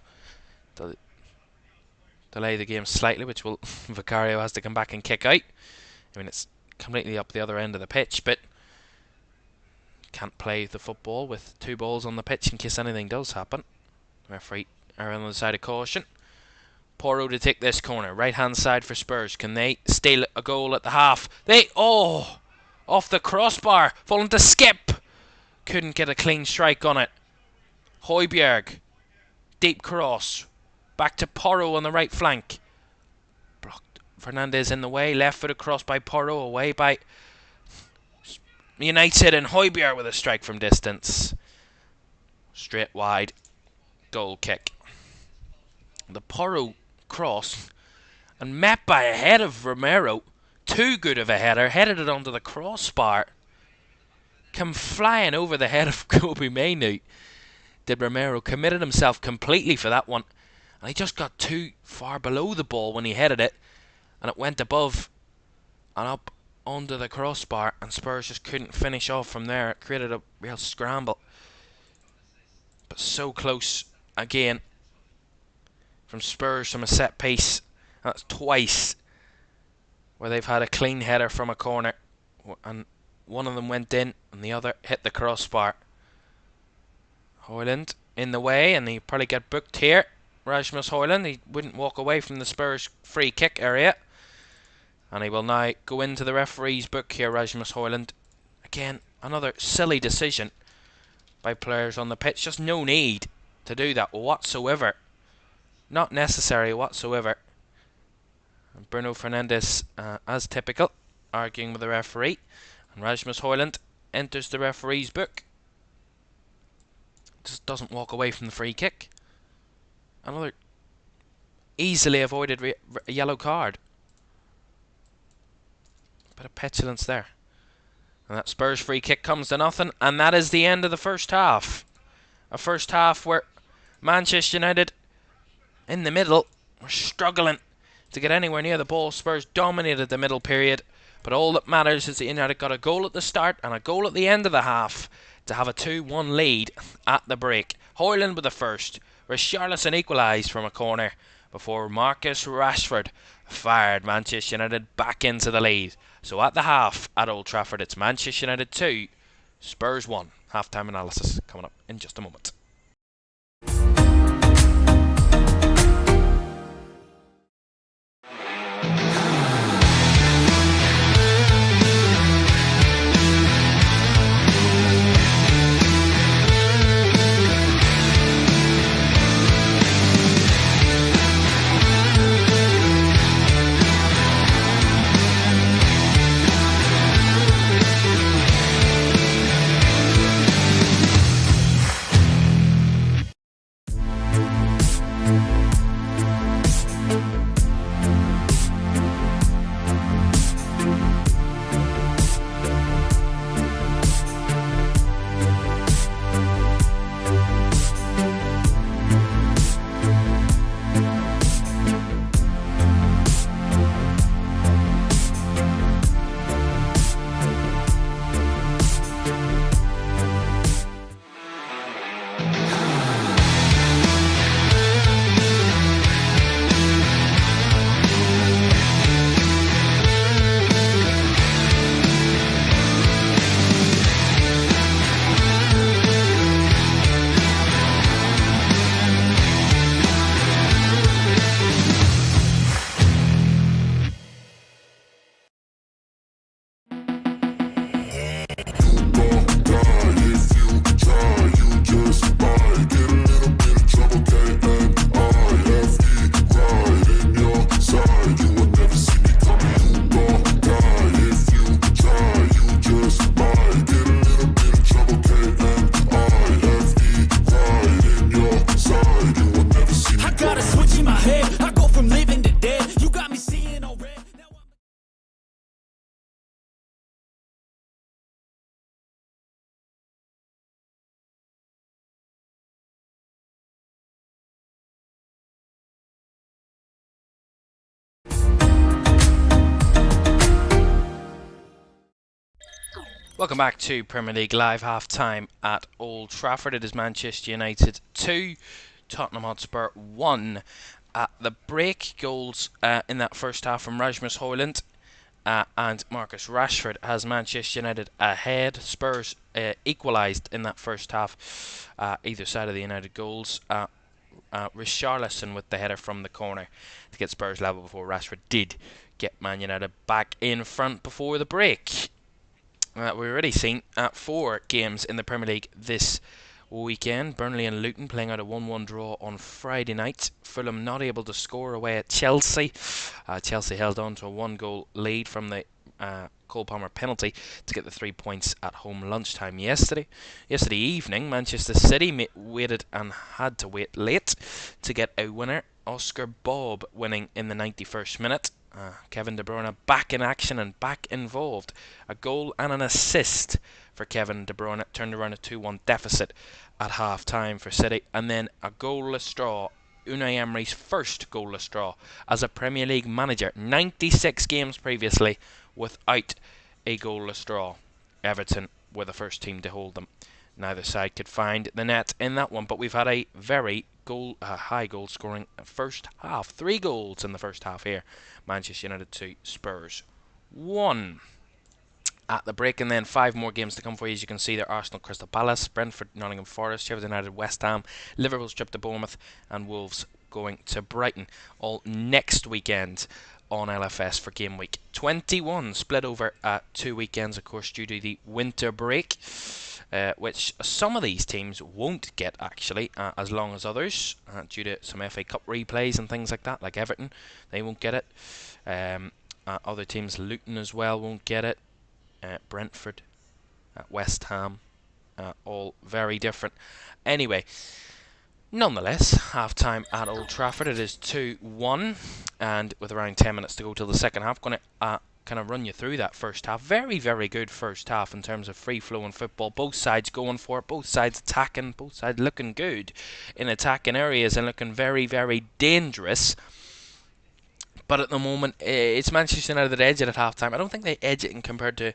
delay the game slightly, which will Vicario has to come back and kick out. I mean, it's completely up the other end of the pitch, but can't play the football with two balls on the pitch in case anything does happen. Referee are on the side of caution. Porro to take this corner, right hand side for Spurs. Can they steal a goal at the half? Off the crossbar, falling to Skip. Couldn't get a clean strike on it. Højbjerg, deep cross, back to Porro on the right flank. Blocked. Fernandez in the way, left foot across by Porro, away by United, and Højbjerg with a strike from distance. Straight wide. Goal kick. The Porro cross, and met by a head of Romero. Too good of a header. Headed it onto the crossbar. Come flying over the head of Kobe Mainoo. Did Romero. Committed himself completely for that one. And he just got too far below the ball when he headed it. And it went above and up onto the crossbar, and Spurs just couldn't finish off from there. It created a real scramble, but so close again from Spurs from a set piece. That's twice where they've had a clean header from a corner, and one of them went in and the other hit the crossbar. Højlund in the way, and he probably get booked here. Rasmus Højlund, he wouldn't walk away from the Spurs free kick area. And he will now go into the referee's book here, Rasmus Højlund. Again, another silly decision by players on the pitch. Just no need to do that whatsoever. Not necessary whatsoever. And Bruno Fernandes, as typical, arguing with the referee. And Rasmus Højlund enters the referee's book. Just doesn't walk away from the free kick. Another easily avoided yellow card. Bit of petulance there. And that Spurs free kick comes to nothing, and that is the end of the first half. A first half where Manchester United in the middle were struggling to get anywhere near the ball. Spurs dominated the middle period, but all that matters is that United got a goal at the start and a goal at the end of the half to have a 2-1 lead at the break. Højlund with the first. Richarlison equalised from a corner before Marcus Rashford fired Manchester United back into the lead. So at the half at Old Trafford, it's Manchester United 2, Spurs 1. Half-time analysis coming up in just a moment. Welcome back to Premier League Live half time at Old Trafford. It is Manchester United 2, Tottenham Hotspur 1. At the break, goals in that first half from Rasmus Højlund and Marcus Rashford has Manchester United ahead. Spurs equalised in that first half, either side of the United goals. Richarlison with the header from the corner to get Spurs level before Rashford did get Man United back in front before the break. We've already seen 4 games in the Premier League this weekend. Burnley and Luton playing out a 1-1 draw on Friday night. Fulham not able to score away at Chelsea. Chelsea held on to a 1-goal lead from the Cole Palmer penalty to get the 3 points at home lunchtime yesterday. Yesterday evening, Manchester City waited and had to wait late to get a winner. Oscar Bob winning in the 91st minute. Kevin De Bruyne back in action and back involved. A goal and an assist for Kevin De Bruyne turned around a 2-1 deficit at half time for City, and then a goalless draw. Unai Emery's first goalless draw as a Premier League manager, 96 games previously without a goalless draw. Everton were the first team to hold them. Neither side could find the net in that one, but we've had a very high goal scoring first half. 3 goals in the first half here. Manchester United 2, Spurs 1. At the break, and then 5 more games to come for you. As you can see, there: Arsenal, Crystal Palace, Brentford, Nottingham Forest, Sheffield United, West Ham, Liverpool's trip to Bournemouth, and Wolves going to Brighton. All next weekend on LFS for game week 21, split over 2 weekends, of course, due to the winter break, which some of these teams won't get actually, as long as others, due to some FA Cup replays and things like that, like Everton, they won't get it. Other teams, Luton as well, won't get it. Brentford, West Ham, all very different. Anyway, nonetheless, half-time at Old Trafford, it is 2-1, and with around 10 minutes to go till the second half, going to kind of run you through that first half. Very, very good first half in terms of free-flowing football. Both sides going for it, both sides attacking, both sides looking good in attacking areas and looking very, very dangerous. But at the moment, it's Manchester United that edge it at half-time. I don't think they edge it in compared to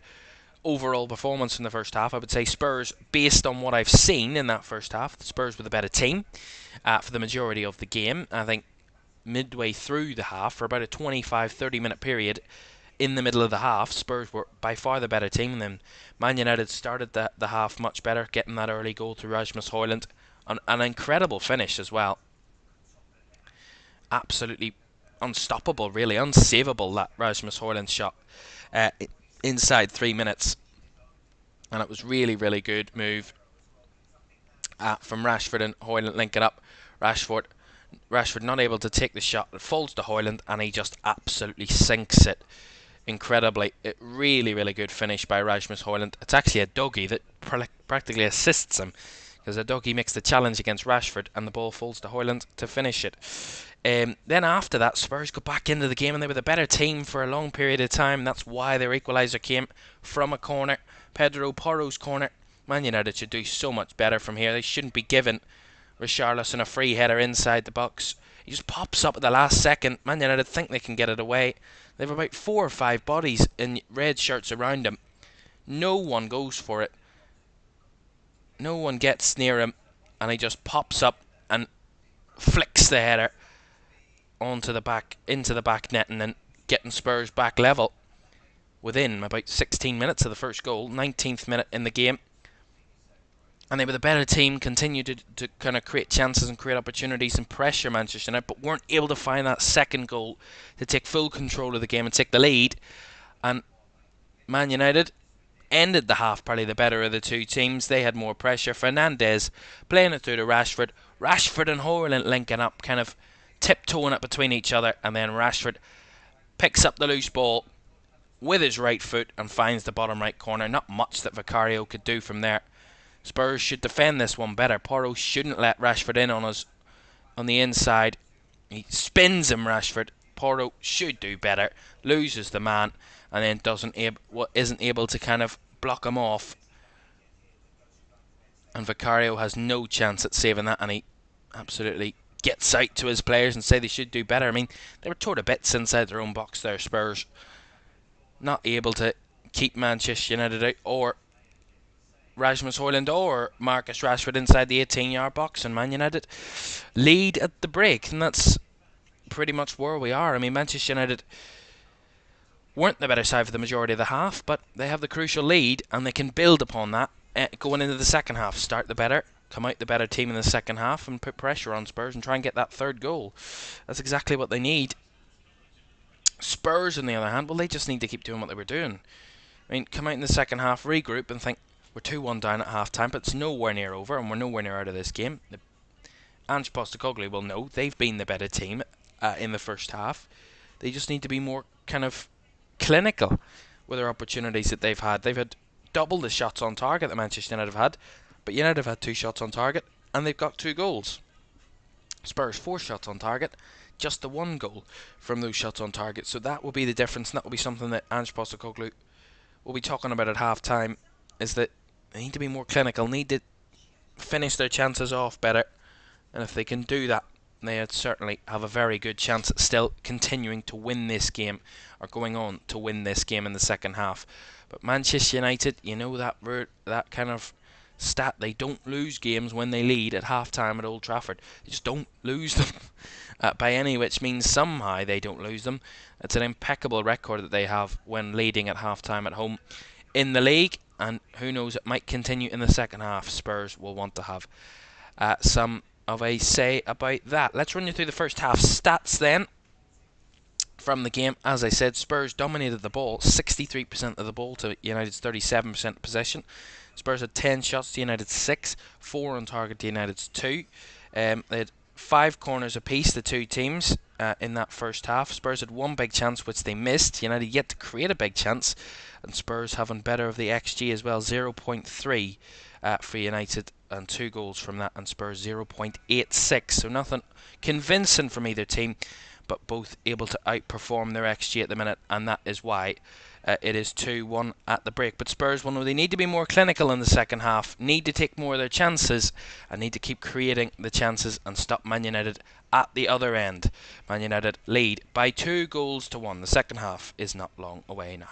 overall performance in the first half. I would say Spurs, based on what I've seen in that first half, the Spurs were the better team for the majority of the game. I think midway through the half, for about a 25-30 minute period in the middle of the half, Spurs were by far the better team. And then Man United started the half much better, getting that early goal to Rasmus Højlund. An incredible finish as well. Absolutely unstoppable, really unsavable, that Rasmus Højlund shot inside 3 minutes, and it was really, really good move from Rashford and Højlund linking up. Rashford not able to take the shot, it falls to Højlund and he just absolutely sinks it incredibly. Really, really good finish by Rasmus Højlund. It's actually a doggy that practically assists him, because a doggy makes the challenge against Rashford and the ball falls to Højlund to finish it. Then after that, Spurs got back into the game and they were the better team for a long period of time. That's why their equaliser came from a corner, Pedro Porro's corner. Man United should do so much better from here. They shouldn't be giving Richarlison a free header inside the box. He just pops up at the last second. Man United think they can get it away. They have about 4 or 5 bodies in red shirts around him. No one goes for it. No one gets near him, and he just pops up and flicks the header into the back net, and then getting Spurs back level within about 16 minutes of the first goal, 19th minute in the game. And they were the better team, continued to kind of create chances and create opportunities and pressure Manchester United, but weren't able to find that second goal to take full control of the game and take the lead. And Man United ended the half probably the better of the two teams. They had more pressure. Fernandes playing it through to Rashford. Rashford and Højlund linking up, kind of tiptoeing it between each other, and then Rashford picks up the loose ball with his right foot and finds the bottom right corner. Not much that Vicario could do from there. Spurs should defend this one better. Porro shouldn't let Rashford in on us on the inside. He spins him, Rashford. Porro should do better, loses the man, and then isn't able to kind of block him off. And Vicario has no chance at saving that, and he absolutely gets out to his players and say they should do better. I mean, they were tore to bits inside their own box there, Spurs. Not able to keep Manchester United out or Rasmus Højlund or Marcus Rashford inside the 18-yard box, and Man United lead at the break, and that's pretty much where we are. I mean, Manchester United weren't the better side for the majority of the half, but they have the crucial lead, and they can build upon that going into the second half. Start the better, come out the better team in the second half, and put pressure on Spurs and try and get that third goal. That's exactly what they need. Spurs, on the other hand, well, they just need to keep doing what they were doing. I mean, come out in the second half, regroup, and think, we're 2-1 down at half time, but it's nowhere near over, and we're nowhere near out of this game. Ange Postecoglou will know they've been the better team in the first half. They just need to be more kind of clinical with their opportunities that they've had. They've had double the shots on target that Manchester United have had, but United have had 2 shots on target, and they've got 2 goals. Spurs 4 shots on target, just the 1 goal from those shots on target. So that will be the difference, and that will be something that Ange Postecoglou will be talking about at half time, is that they need to be more clinical, need to finish their chances off better, and if they can do that, they certainly have a very good chance at still continuing to win this game, or going on to win this game in the second half. But Manchester United, you know that kind of stat, they don't lose games when they lead at half time at Old Trafford. They just don't lose them by any which means somehow they don't lose them. It's an impeccable record that they have when leading at half time at home in the league, and who knows, it might continue in the second half. Spurs will want to have some of a say about that. Let's run you through the first half stats then from the game. As I said, Spurs dominated the ball, 63% of the ball to United's 37% possession. Spurs had 10 shots to United's 6, 4 on target to United's 2. They had 5 corners apiece, the two teams, in that first half. Spurs had 1 big chance, which they missed. United yet to create a big chance, and Spurs having better of the XG as well, 0.3 for United, and 2 goals from that, and Spurs 0.86. So nothing convincing from either team, but both able to outperform their XG at the minute, and that is why it is 2-1 at the break. But Spurs will know they need to be more clinical in the second half, need to take more of their chances, and need to keep creating the chances and stop Man United at the other end. Man United lead by 2-1. The second half is not long away now.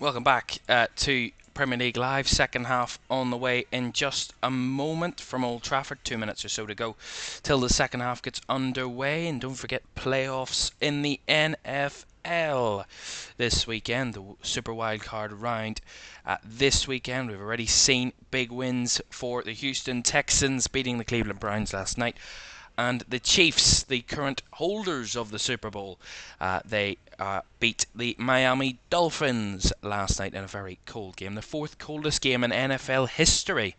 Welcome back to Premier League Live, second half on the way in just a moment from Old Trafford. 2 minutes or so to go till the second half gets underway. And don't forget playoffs in the NFL this weekend, the Super Wildcard round. This weekend we've already seen big wins for the Houston Texans beating the Cleveland Browns last night. And the Chiefs, the current holders of the Super Bowl, they beat the Miami Dolphins last night in a very cold game. The fourth coldest game in NFL history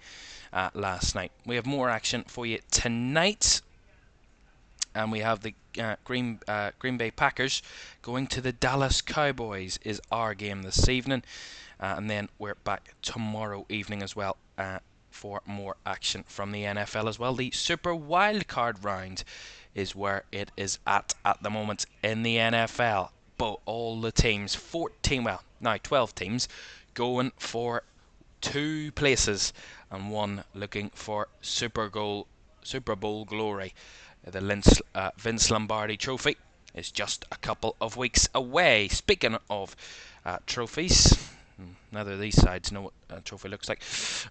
last night. We have more action for you tonight. And we have the Green Bay Packers going to the Dallas Cowboys is our game this evening. And then we're back tomorrow evening as well for more action from the NFL as well. The Super Wildcard round is where it is at the moment in the NFL. But all the teams, 12 teams, going for 2 places and 1 looking for Super Bowl glory. The Vince Lombardi Trophy is just a couple of weeks away. Speaking of trophies, neither of these sides know what a trophy looks like.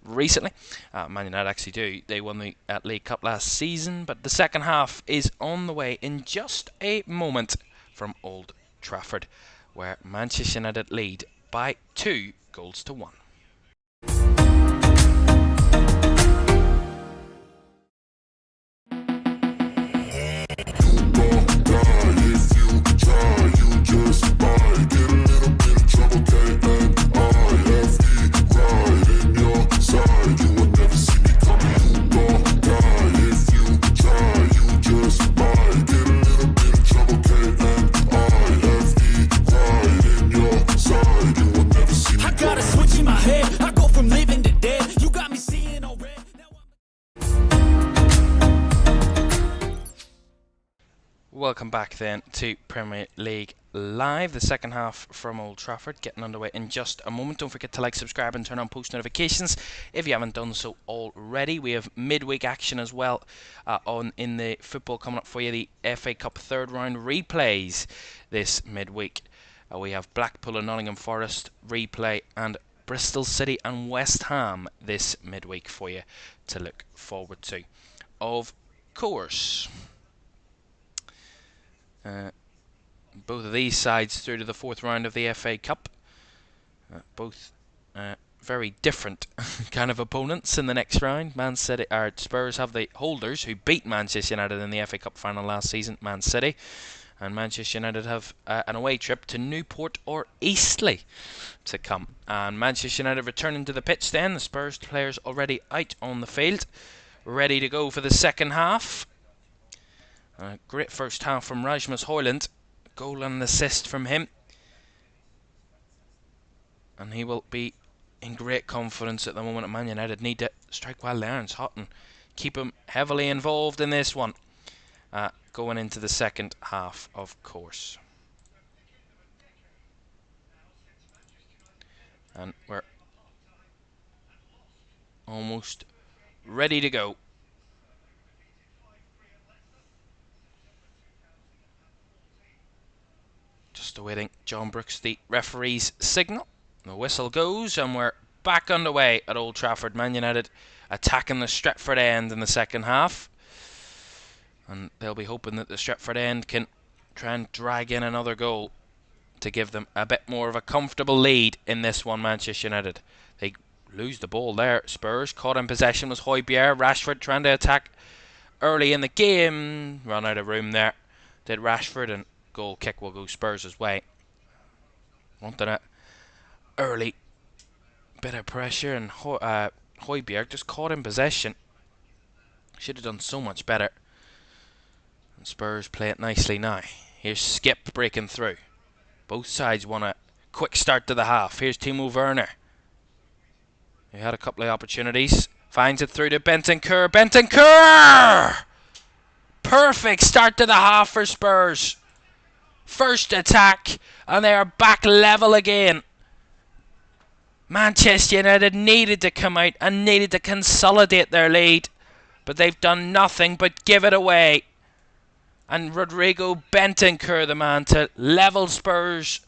Recently, Man United actually do. They won the League Cup last season, but the second half is on the way in just a moment from Old Trafford, where Manchester United lead by 2 goals to 1. Welcome back then to Premier League Live, the second half from Old Trafford, getting underway in just a moment. Don't forget to like, subscribe and turn on post notifications if you haven't done so already. We have midweek action as well in the football coming up for you. The FA Cup third round replays this midweek. We have Blackpool and Nottingham Forest replay and Bristol City and West Ham this midweek for you to look forward to. Of course, both of these sides through to the fourth round of the FA Cup. Both very different kind of opponents in the next round. Spurs have the holders who beat Manchester United in the FA Cup final last season, Man City. And Manchester United have an away trip to Newport or Eastleigh to come. And Manchester United returning to the pitch then. The Spurs players already out on the field, ready to go for the second half. Great first half from Rasmus Højlund. Goal and assist from him. And he will be in great confidence at the moment. Man United need to strike while the iron's hot and keep him heavily involved in this one. Going into the second half, of course. And we're almost ready to go. Just awaiting John Brooks, the referee's signal. The whistle goes and we're back underway at Old Trafford. Man United attacking the Stretford end in the second half. And they'll be hoping that the Stretford end can try and drag in another goal to give them a bit more of a comfortable lead in this one, Manchester United. They lose the ball there. Spurs caught in possession was Højbjerg. Rashford trying to attack early in the game. Run out of room there. Did Rashford, and goal kick will go Spurs' way. Wanted an early bit of pressure, and Højbjerg just caught in possession. Should have done so much better. And Spurs play it nicely now. Here's Skip breaking through. Both sides want a quick start to the half. Here's Timo Werner. He had a couple of opportunities. Finds it through to Bentancur. Bentancur! Perfect start to the half for Spurs. First attack, and they are back level again. Manchester United needed to come out and needed to consolidate their lead, but they've done nothing but give it away. And Rodrigo Bentancur, the man to level Spurs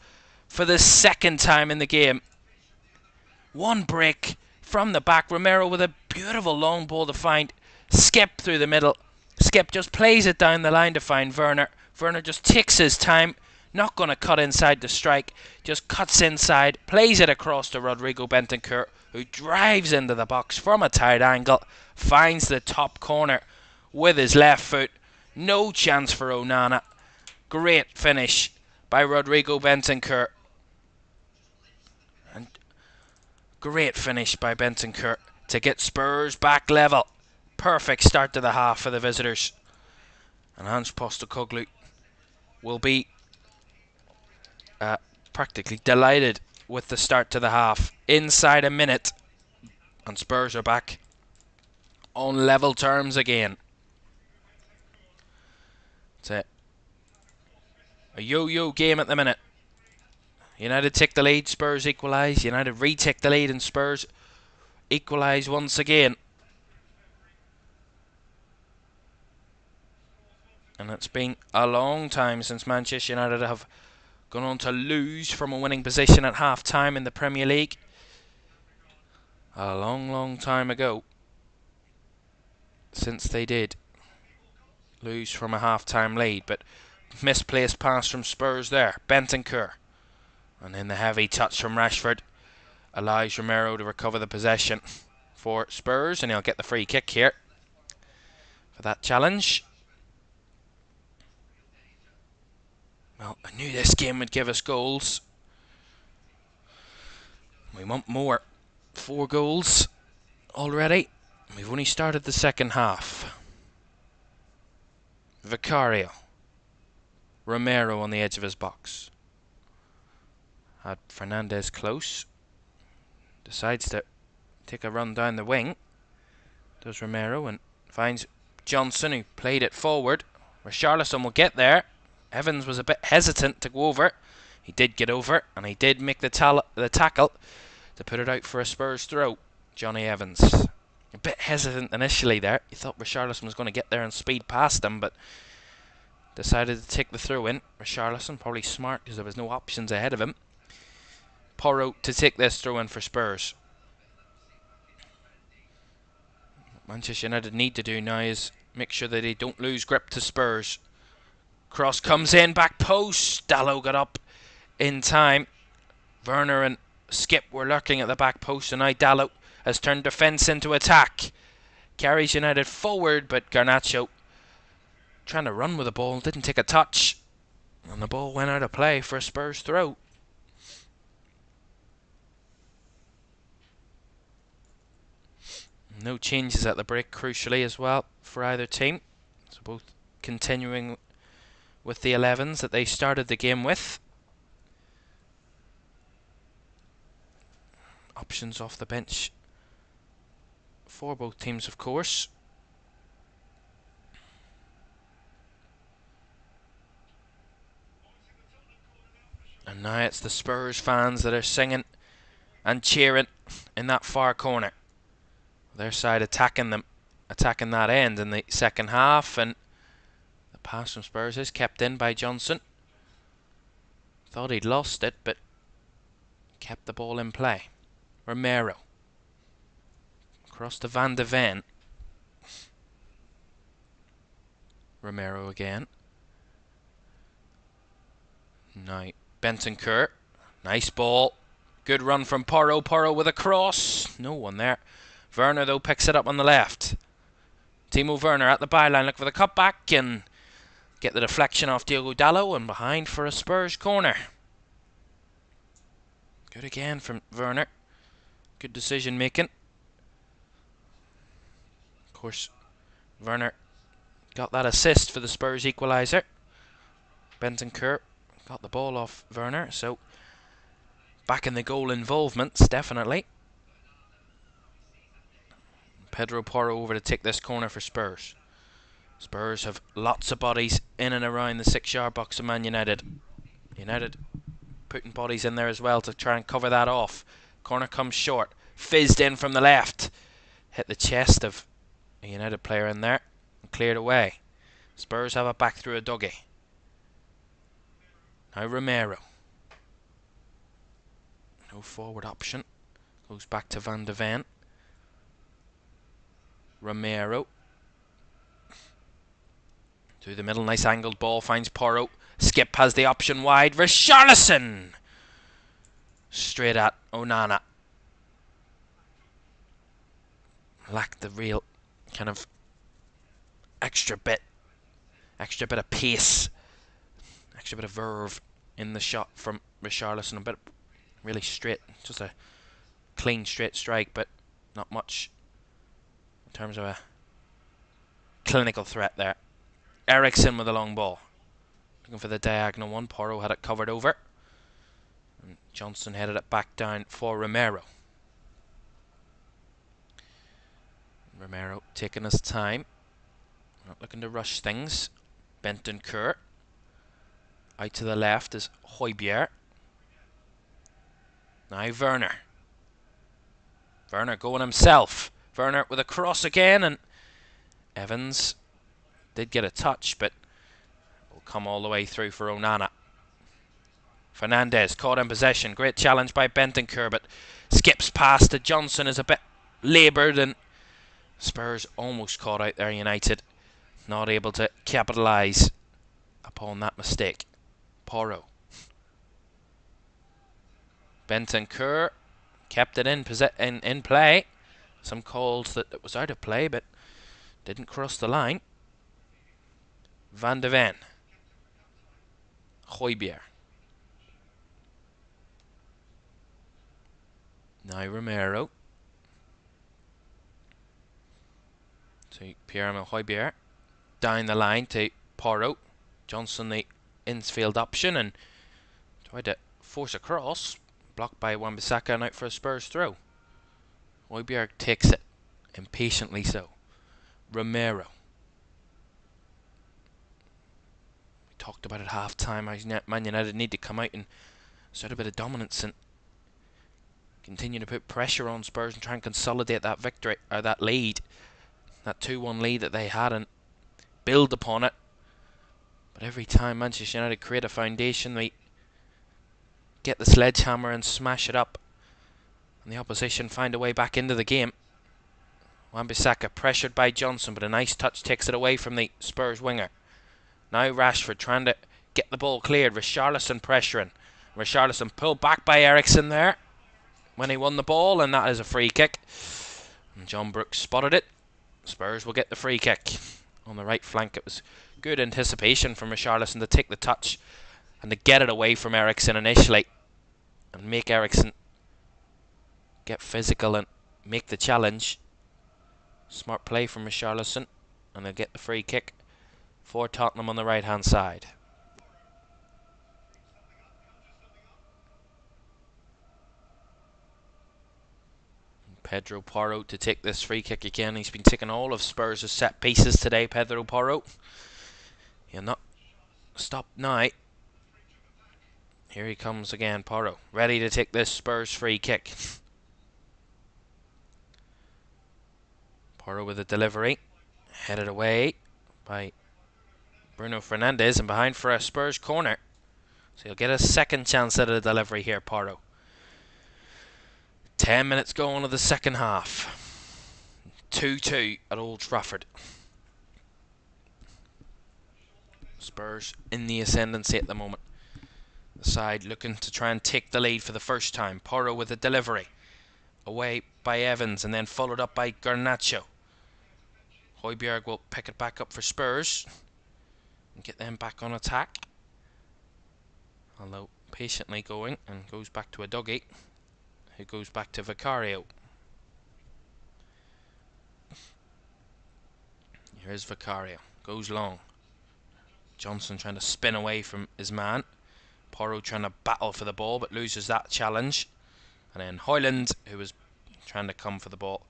for the second time in the game. One break from the back. Romero with a beautiful long ball to find Skip through the middle. Skip just plays it down the line to find Werner. Werner just takes his time. Not going to cut inside to strike. Just cuts inside. Plays it across to Rodrigo Bentancur, who drives into the box from a tight angle. Finds the top corner with his left foot. No chance for Onana. Great finish by Rodrigo Bentancur. And great finish by Bentancur to get Spurs back level. Perfect start to the half for the visitors. And Ange Postecoglou will be practically delighted with the start to the half. Inside a minute, and Spurs are back on level terms again. It's a yo-yo game at the minute. United take the lead, Spurs equalise. United retake the lead and Spurs equalise once again. And it's been a long time since Manchester United have gone on to lose from a winning position at half-time in the Premier League. A long, long time ago since they did lose from a half-time lead. But misplaced pass from Spurs there. Bentancur. And then the heavy touch from Rashford allows Romero to recover the possession for Spurs. And he'll get the free kick here for that challenge. Well, I knew this game would give us goals. We want more. 4 goals already. We've only started the second half. Vicario. Romero on the edge of his box. Had Fernandez close. Decides to take a run down the wing. Does Romero and finds Johnson, who played it forward. Richarlison will get there. Evans was a bit hesitant to go over. He did get over, and he did make the tackle to put it out for a Spurs throw. Johnny Evans. A bit hesitant initially there. He thought Richarlison was going to get there and speed past him, but decided to take the throw in. Richarlison, probably smart because there was no options ahead of him. Porro to take this throw in for Spurs. What Manchester United need to do now is make sure that they don't lose grip to Spurs. Cross comes in, back post. Dalot got up in time. Werner and Skip were lurking at the back post, and now Dalot has turned defence into attack. Carries United forward, but Garnacho trying to run with the ball, didn't take a touch. And the ball went out of play for a Spurs throw. No changes at the break, crucially, as well, for either team. So both continuing with the 11s that they started the game with. Options off the bench for both teams, of course. And now it's the Spurs fans that are singing and cheering in that far corner. Their side attacking that end in the second half, and the pass from Spurs is kept in by Johnson. Thought he'd lost it, but kept the ball in play. Romero. Across to Van de Ven. Romero again. Now Bentancur. Nice ball. Good run from Porro. Porro with a cross. No one there. Werner, though, picks it up on the left. Timo Werner at the byline. Look for the cutback and get the deflection off Diogo Dalot, and behind for a Spurs corner. Good again from Werner. Good decision making. Of course, Werner got that assist for the Spurs equaliser. Bentancur got the ball off Werner, so back in the goal involvements, definitely. Pedro Porro over to take this corner for Spurs. Spurs have lots of bodies in and around the 6-yard box of Man United. United putting bodies in there as well to try and cover that off. Corner comes short. Fizzed in from the left. Hit the chest of a United player in there and cleared away. Spurs have it back through a Dougie. Now Romero. No forward option. Goes back to Van de Ven. Romero. Through the middle, nice angled ball, finds Porro. Skip has the option wide. Richarlison! Straight at Onana. Lacked the real kind of extra bit of pace, extra bit of verve in the shot from Richarlison. A bit really straight, just a clean straight strike, but not much in terms of a clinical threat there. Eriksen with a long ball, looking for the diagonal one. Porro had it covered over, and Johnson headed it back down for Romero. Romero taking his time, not looking to rush things. Bentancur. Out to the left is Højbjerg. Now Werner. Werner going himself. Werner with a cross again, and Evans did get a touch, but will come all the way through for Onana. Fernandes caught in possession. Great challenge by Bentancur, but skips past to Johnson is a bit laboured, and Spurs almost caught out there. United not able to capitalise upon that mistake. Porro. Bentancur kept it in play. Some called that it was out of play, but didn't cross the line. Van de Ven. Højbjerg. Now Romero. To Pierre-Emile Højbjerg. Down the line to Porro. Johnson the infield option and tried to force a cross. Blocked by Wan-Bissaka and out for a Spurs throw. Højbjerg takes it. Impatiently so. Romero. We talked about at half time how Man United need to come out and assert a bit of dominance and continue to put pressure on Spurs and try and consolidate that victory, or that lead, that 2-1 lead that they had, and build upon it. But every time Manchester United create a foundation, they get the sledgehammer and smash it up, and the opposition find a way back into the game. Wan-Bissaka pressured by Johnson, but a nice touch takes it away from the Spurs winger. Now Rashford trying to get the ball cleared. Richarlison pressuring. Richarlison pulled back by Eriksen there when he won the ball, and that is a free kick. And John Brooks spotted it. Spurs will get the free kick on the right flank. It was good anticipation from Richarlison to take the touch and to get it away from Eriksen initially and make Eriksen get physical and make the challenge. Smart play from Richarlison, and they'll get the free kick for Tottenham on the right hand side. Pedro Porro to take this free kick again. He's been taking all of Spurs' set pieces today, Pedro Porro. He'll not stop now. Here he comes again, Porro. Ready to take this Spurs free kick. Porro with a delivery. Headed away by Bruno Fernandes, and behind for a Spurs corner. So he'll get a second chance at a delivery here, Porro. 10 minutes going of the second half. 2-2 at Old Trafford. Spurs in the ascendancy at the moment. The side looking to try and take the lead for the first time. Porro with a delivery. Away by Evans and then followed up by Garnacho. Højbjerg will pick it back up for Spurs and get them back on attack. Although patiently going, and goes back to a Dougie, who goes back to Vicario. Here's Vicario. Goes long. Johnson trying to spin away from his man. Porro trying to battle for the ball but loses that challenge. And then Højlund, who was trying to come for the ball,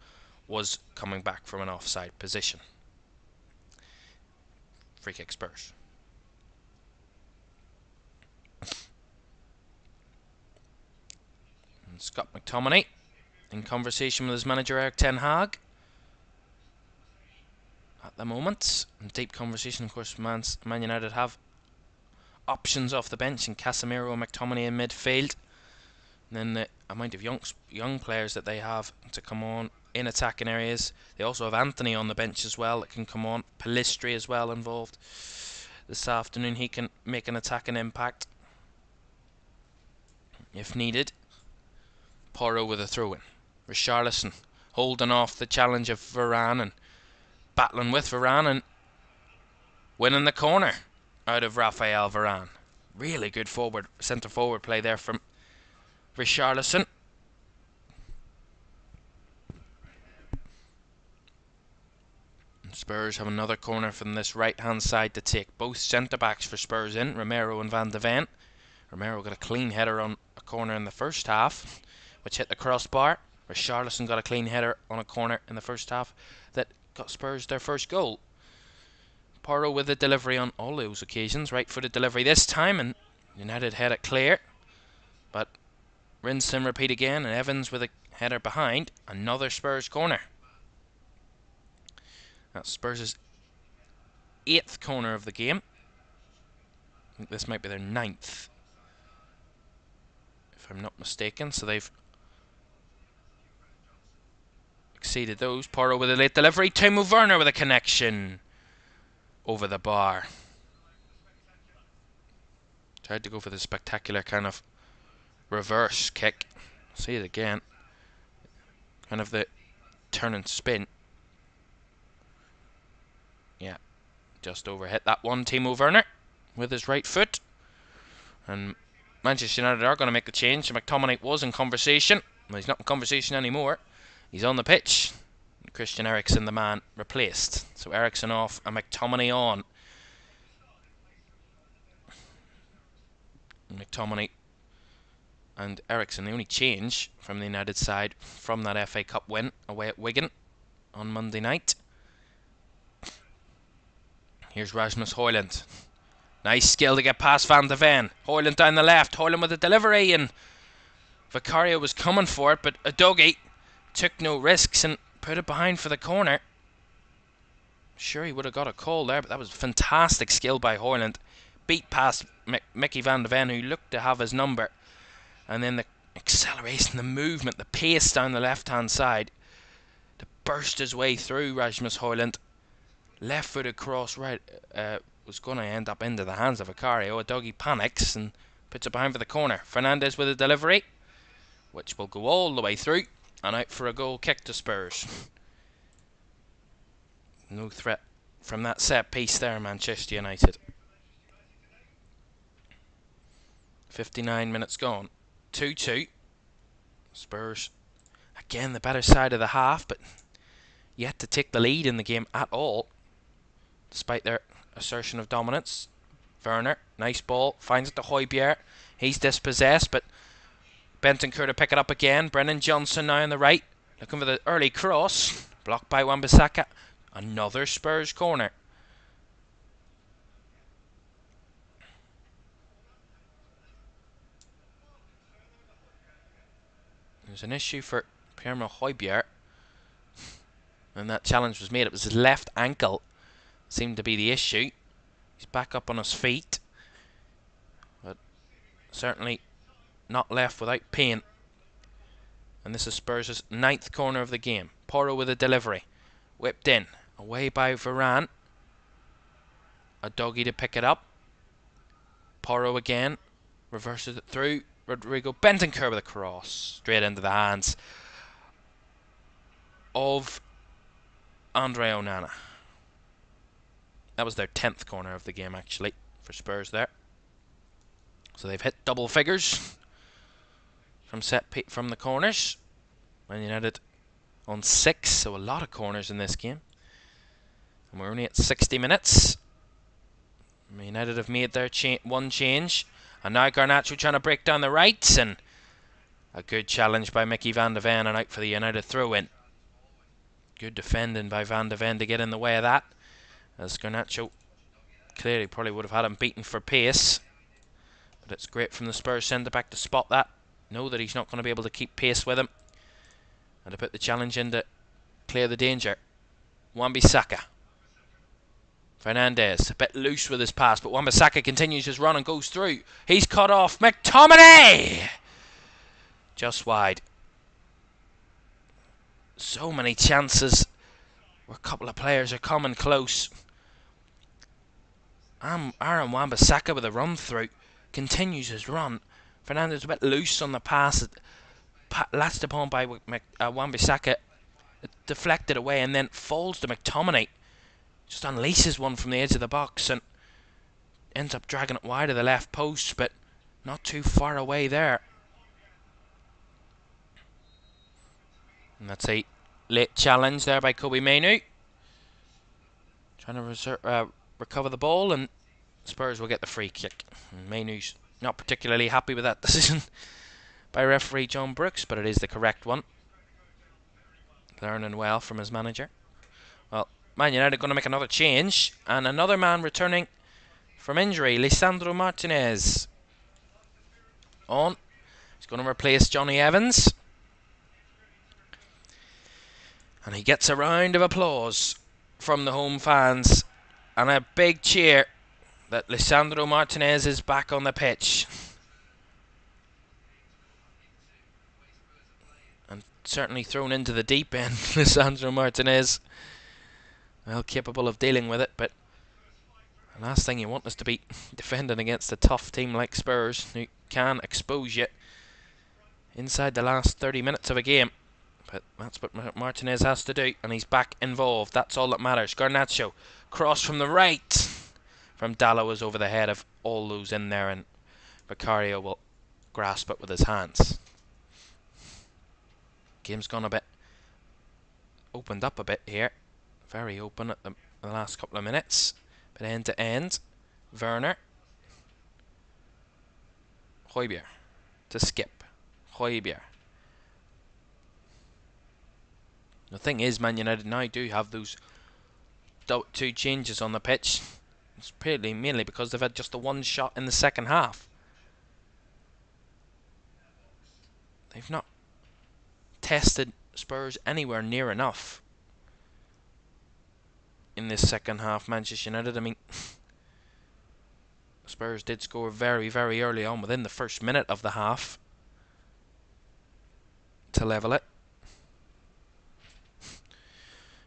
was coming back from an offside position. Free kick Spurs. And Scott McTominay in conversation with his manager Erik ten Hag at the moment. In deep conversation, of course. Man United have options off the bench, and Casemiro and McTominay in midfield. And then amount of young players that they have to come on in attacking areas. They also have Anthony on the bench as well that can come on. Pellistri as well involved this afternoon. He can make an attacking impact if needed. Porro with a throw-in. Richarlison holding off the challenge of Varane and battling with Varane and winning the corner out of Raphael Varane. Really good centre forward play there from Richarlison. Spurs have another corner from this right hand side to take. Both centre backs for Spurs in, Romero and Van de Ven. Romero got a clean header on a corner in the first half, which hit the crossbar. Richarlison got a clean header on a corner in the first half that got Spurs their first goal. Porro with a delivery on all those occasions. Right footed delivery this time, and United had it clear. But rinse and repeat again, and Evans with a header behind. Another Spurs corner. That's Spurs' 8th corner of the game. I think this might be their 9th, if I'm not mistaken. So they've exceeded those. Porro with a late delivery. Timo Werner with a connection over the bar. Tried to go for the spectacular kind of reverse kick. See it again. Kind of the turn and spin. Yeah, just overhit that one. Timo Werner with his right foot. And Manchester United are going to make the change. So McTominay was in conversation. Well, he's not in conversation anymore. He's on the pitch. Christian Eriksen, the man, replaced. So Eriksen off and McTominay on. McTominay and Eriksen, the only change from the United side from that FA Cup win away at Wigan on Monday night. Here's Rasmus Højlund. Nice skill to get past Van de Ven. Højlund down the left. Højlund with the delivery, and Vicario was coming for it, but Udogie took no risks and put it behind for the corner. Sure, he would have got a call there, but that was fantastic skill by Højlund. Beat past Mickey Van de Ven, who looked to have his number. And then the acceleration, the movement, the pace down the left-hand side to burst his way through Rasmus Højlund. Left-footed cross right was going to end up into the hands of Vicario. Udogie panics and puts it behind for the corner. Fernandes with a delivery, which will go all the way through and out for a goal kick to Spurs. No threat from that set piece there, Manchester United. 59 minutes gone. 2-2. Spurs, again, the better side of the half, but yet to take the lead in the game at all, despite their assertion of dominance. Werner, nice ball, finds it to Højbjerg. He's dispossessed, but Bentancur to pick it up again. Brennan Johnson now on the right, looking for the early cross. Blocked by Wan-Bissaka. Another Spurs corner. There's an issue for Pierre-Emile Højbjerg, and that challenge was made. It was his left ankle seemed to be the issue. He's back up on his feet, but certainly not left without pain. And this is Spurs' 9th corner of the game. Porro with a delivery, whipped in, away by Varane. Udogie to pick it up. Porro again, reverses it through. Rodrigo Bentancur with a cross straight into the hands of Andre Onana. That was their 10th corner of the game, actually, for Spurs there. So they've hit double figures from the corners. Man United on 6, so a lot of corners in this game. And we're only at 60 minutes. Man United have made their one change. And now Garnacho trying to break down the right, and a good challenge by Mickey Van de Ven and out for the United throw-in. Good defending by Van de Ven to get in the way of that, as Garnacho clearly probably would have had him beaten for pace. But it's great from the Spurs centre-back to spot that, know that he's not going to be able to keep pace with him, and to put the challenge in to clear the danger. Wan-Bissaka. Fernandes, a bit loose with his pass, but Wan-Bissaka continues his run and goes through. He's cut off. McTominay! Just wide. So many chances where a couple of players are coming close. Aaron Wan-Bissaka with a run through. Continues his run. Fernandes a bit loose on the pass. Latched upon by Wan-Bissaka. Deflected away and then falls to McTominay. Just unleashes one from the edge of the box and ends up dragging it wide of the left post, but not too far away there. And that's a late challenge there by Kobe Mainoo. Trying to recover the ball, and Spurs will get the free kick. And Mainoo's not particularly happy with that decision by referee John Brooks, but it is the correct one. Learning well from his manager. Well, Man United going to make another change, and another man returning from injury, Lisandro Martinez. On. He's going to replace Johnny Evans. And he gets a round of applause from the home fans and a big cheer that Lisandro Martinez is back on the pitch. And certainly thrown into the deep end, Lisandro Martinez. Well, capable of dealing with it, but the last thing you want is to be defending against a tough team like Spurs, who can expose you inside the last 30 minutes of a game. But that's what Martinez has to do, and he's back involved. That's all that matters. Garnacho, cross from the right. From Dalot is over the head of all those in there, and Vicario will grasp it with his hands. Game's gone a bit, opened up a bit here. Very open at the last couple of minutes. But end to end, Werner. Højbjerg to Skip. Højbjerg. The thing is, Man United now do have those two changes on the pitch. It's mainly because they've had just the one shot in the second half. They've not tested Spurs anywhere near enough in this second half. Manchester United, I mean, Spurs did score very, very early on within the first minute of the half to level it.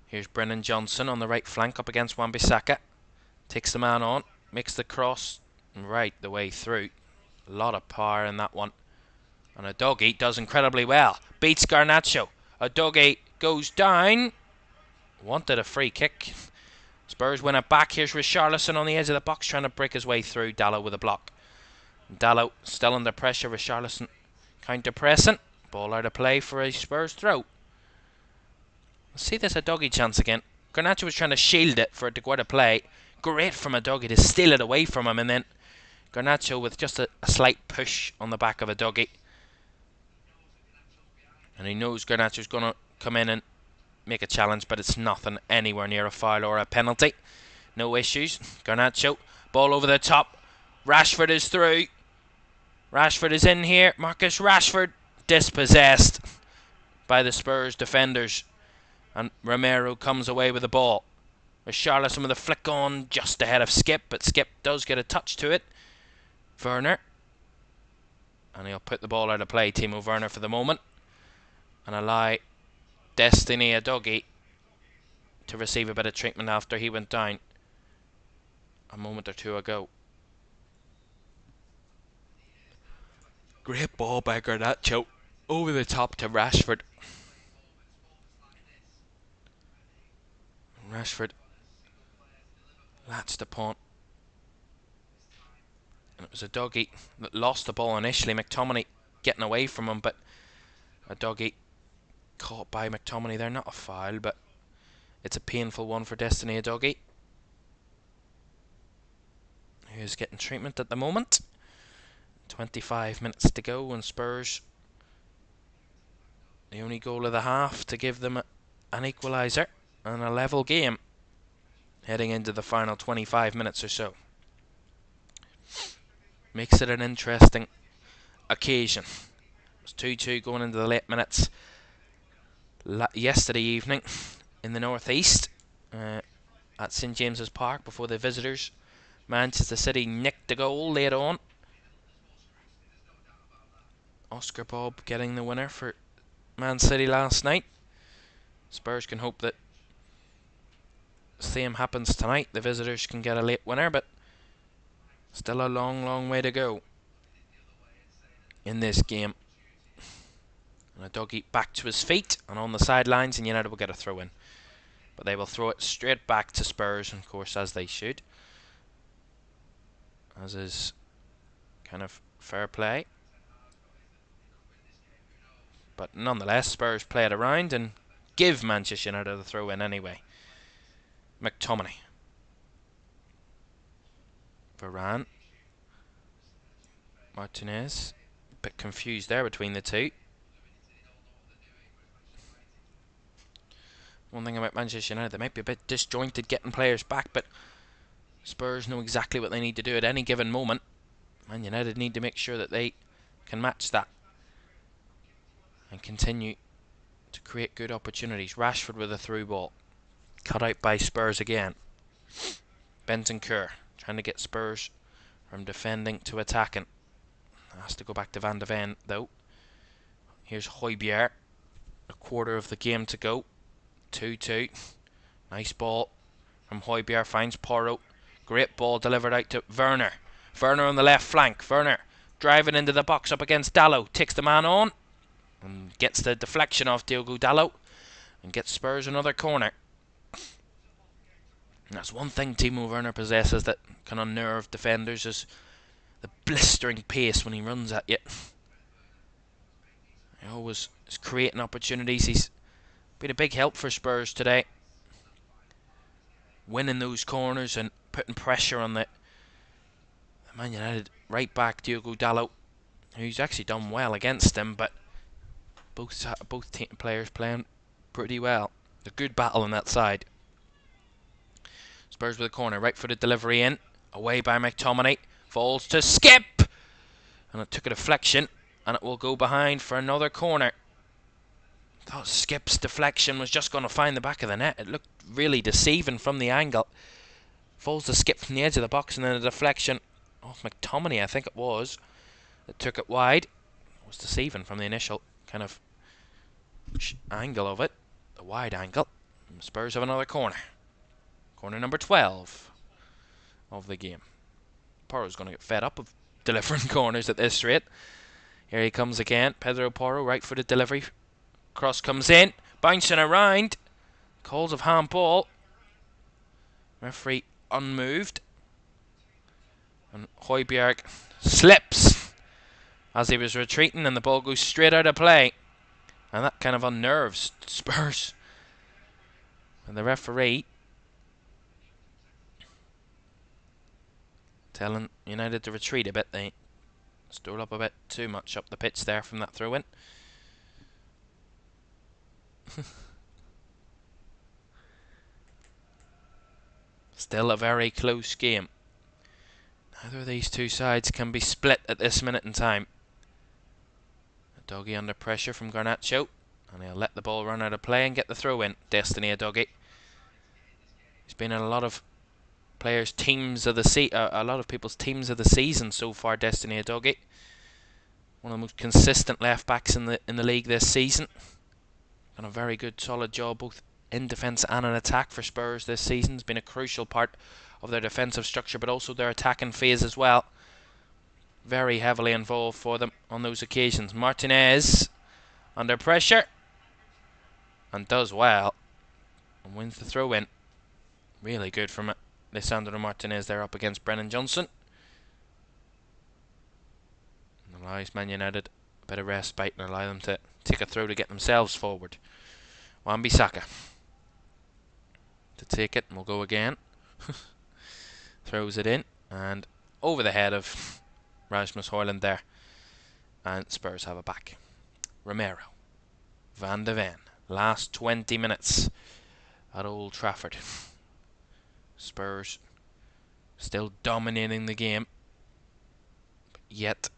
Here's Brennan Johnson on the right flank up against Wan-Bissaka. Takes the man on, makes the cross right the way through. A lot of power in that one. And Udogie does incredibly well. Beats Garnacho. Udogie goes down. Wanted a free kick. Spurs win it back. Here's Richarlison on the edge of the box trying to break his way through. Dalot with a block. Dalot still under pressure. Richarlison counter-pressing. Ball out of play for a Spurs throw. See this Udogie chance again. Garnacho was trying to shield it for it to go out of play. Great from Udogie to steal it away from him, and then Garnacho with just a slight push on the back of Udogie. And he knows Garnacho's going to come in and make a challenge, but it's nothing anywhere near a foul or a penalty. No issues. Garnacho, ball over the top. Rashford is through. Rashford is in here. Marcus Rashford dispossessed by the Spurs defenders. And Romero comes away with the ball. Richarlison with a flick on just ahead of Skip, but Skip does get a touch to it. Werner. And he'll put the ball out of play, Timo Werner, for the moment. And allow Destiny Udogie to receive a bit of treatment after he went down a moment or two ago. Great ball by Garnacho. Over the top to Rashford. Rashford latched upon. And it was Udogie that lost the ball initially. McTominay getting away from him, but Udogie caught by McTominay there. Not a foul, but it's a painful one for Destiny Udogie, who's getting treatment at the moment. 25 minutes to go, and Spurs, the only goal of the half to give them an equalizer and a level game heading into the final 25 minutes or so. Makes it an interesting occasion. It was 2-2 going into the late minutes yesterday evening in the northeast at St James's Park before the visitors. Manchester City nicked a goal late on. Oscar Bob getting the winner for Man City last night. Spurs can hope that the same happens tonight. The visitors can get a late winner, but still a long way to go in this game. And a doggy back to his feet and on the sidelines, and United will get a throw in. But they will throw it straight back to Spurs, of course, as they should. As is kind of fair play. But nonetheless, Spurs play it around and give Manchester United the throw in anyway. McTominay. Varane. Martinez. A bit confused there between the two. One thing about Manchester United, they might be a bit disjointed getting players back, but Spurs know exactly what they need to do at any given moment. Man United need to make sure that they can match that and continue to create good opportunities. Rashford with a through ball. Cut out by Spurs again. Bentancur trying to get Spurs from defending to attacking. Has to go back to Van de Ven though. Here's Højbjerg. A quarter of the game to go. 2-2. Nice ball from Højbjerg. Finds Porro. Great ball delivered out to Werner. Werner on the left flank. Werner driving into the box up against Dalot. Takes the man on. And gets the deflection off Diogo Dalot. And gets Spurs another corner. And that's one thing Timo Werner possesses that can unnerve defenders, is the blistering pace when he runs at you. He always is creating opportunities. He's been a big help for Spurs today. Winning those corners and putting pressure on the Man United right back, Diogo Dalot, who's actually done well against him, but both players playing pretty well. A good battle on that side. Spurs with a corner, right-footed delivery in, away by McTominay, falls to Skip, and it took a deflection, and it will go behind for another corner. Thought Skip's deflection was just going to find the back of the net. It looked really deceiving from the angle. Falls to Skip from the edge of the box, and then a deflection off McTominay, I think it was, that took it wide. It was deceiving from the initial kind of angle of it, the wide angle. And Spurs have another corner. Corner number 12 of the game. Porro's going to get fed up of delivering corners at this rate. Here he comes again. Pedro Porro, right-footed delivery. Cross comes in. Bouncing around. Calls of handball. Referee unmoved. And Højbjerg slips as he was retreating, and the ball goes straight out of play. And that kind of unnerves Spurs. And the referee telling United to retreat a bit. They stood up a bit too much up the pitch there from that throw-in. Still a very close game. Neither of these two sides can be split at this minute in time. A doggy under pressure from Garnacho, and he'll let the ball run out of play and get the throw-in. Destiny a doggy. He's been in a lot of players' teams of the a lot of people's teams of the season so far. Destiny a doggy. One of the most consistent left backs in the league this season. Done a very good, solid job both in defence and in attack for Spurs this season. Has been a crucial part of their defensive structure, but also their attacking phase as well. Very heavily involved for them on those occasions. Martinez under pressure and does well and wins the throw-in. Really good from Lisandro Martinez there up against Brennan Johnson. And allows Man United a bit of respite and allow them to take a throw to get themselves forward. Wan-Bissaka to take it, and we'll go again. Throws it in and over the head of Rasmus Højlund there, and Spurs have it back. Romero, Van de Ven, last 20 minutes at Old Trafford. Spurs still dominating the game, yet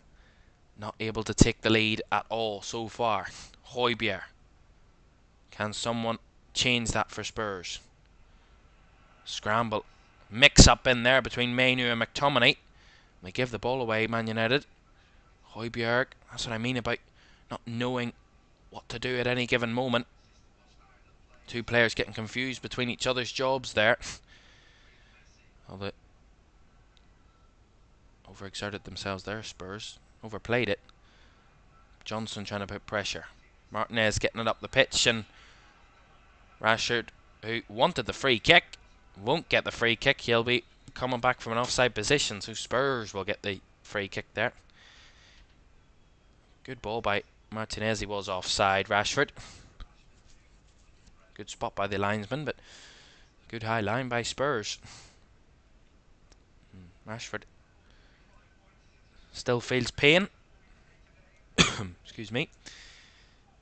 not able to take the lead at all so far. Højbjerg, can someone change that for Spurs? Scramble, mix up in there between Mainu and McTominay. They give the ball away, Man United. Højbjerg, that's what I mean about not knowing what to do at any given moment. Two players getting confused between each other's jobs there. Although overexerted themselves there, Spurs. Overplayed it. Johnson trying to put pressure. Martinez getting it up the pitch, and Rashford, who wanted the free kick, won't get the free kick. He'll be coming back from an offside position, so Spurs will get the free kick there. Good ball by Martinez. He was offside, Rashford. Good spot by the linesman, but good high line by Spurs. Rashford still feels pain. Excuse me.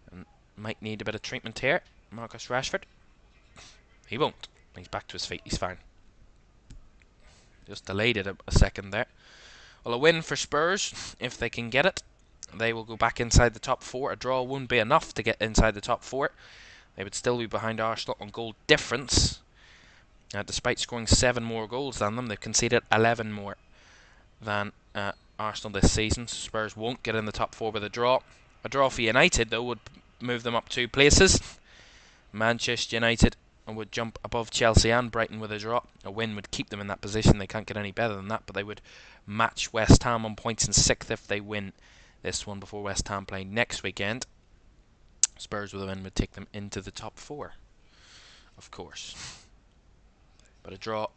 And might need a bit of treatment here. Marcus Rashford. He won't. He's back to his feet. He's fine. Just delayed it a second there. Well, a win for Spurs, if they can get it. They will go back inside the top four. A draw won't be enough to get inside the top four. They would still be behind Arsenal on goal difference. Despite scoring 7 more goals than them, they've conceded 11 more than Arsenal this season. Spurs won't get in the top four with a draw. A draw for United, though, would move them up 2 places. Manchester United would jump above Chelsea and Brighton with a draw. A win would keep them in that position. They can't get any better than that, but they would match West Ham on points in 6th if they win this one before West Ham play next weekend. Spurs with a win would take them into the top 4, of course. But a draw,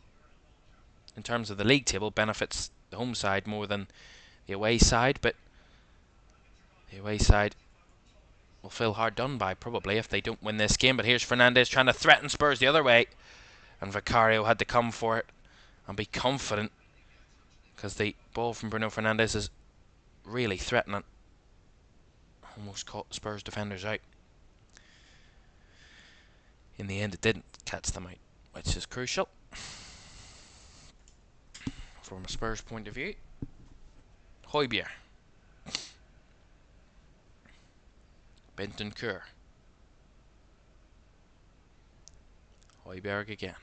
in terms of the league table, benefits the home side more than the away side, but the away side will feel hard done by probably if they don't win this game. But here's Fernandes trying to threaten Spurs the other way, and Vicario had to come for it and be confident, because the ball from Bruno Fernandes is really threatening. Almost caught Spurs defenders out. In the end, it didn't catch them out, which is crucial from a Spurs point of view. Højbjerg. Bentancur. Højbjerg again.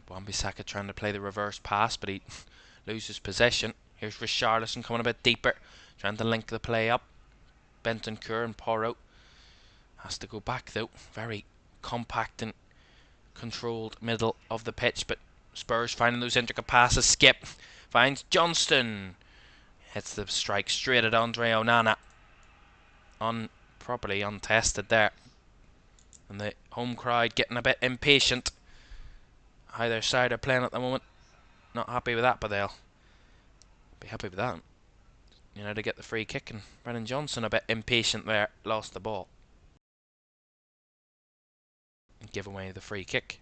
Wan-Bissaka trying to play the reverse pass, but he loses possession. Here's Richarlison coming a bit deeper, trying to link the play up. Bentancur and Porro has to go back, though. Very compact and controlled middle of the pitch, but Spurs finding those intricate passes. Skip finds Johnston, hits the strike straight at Andre Onana, properly untested there, and the home crowd getting a bit impatient. Either side are playing at the moment, not happy with that, but they'll be happy with that. To get the free kick, and Brennan Johnson a bit impatient there, lost the ball. Give away the free kick.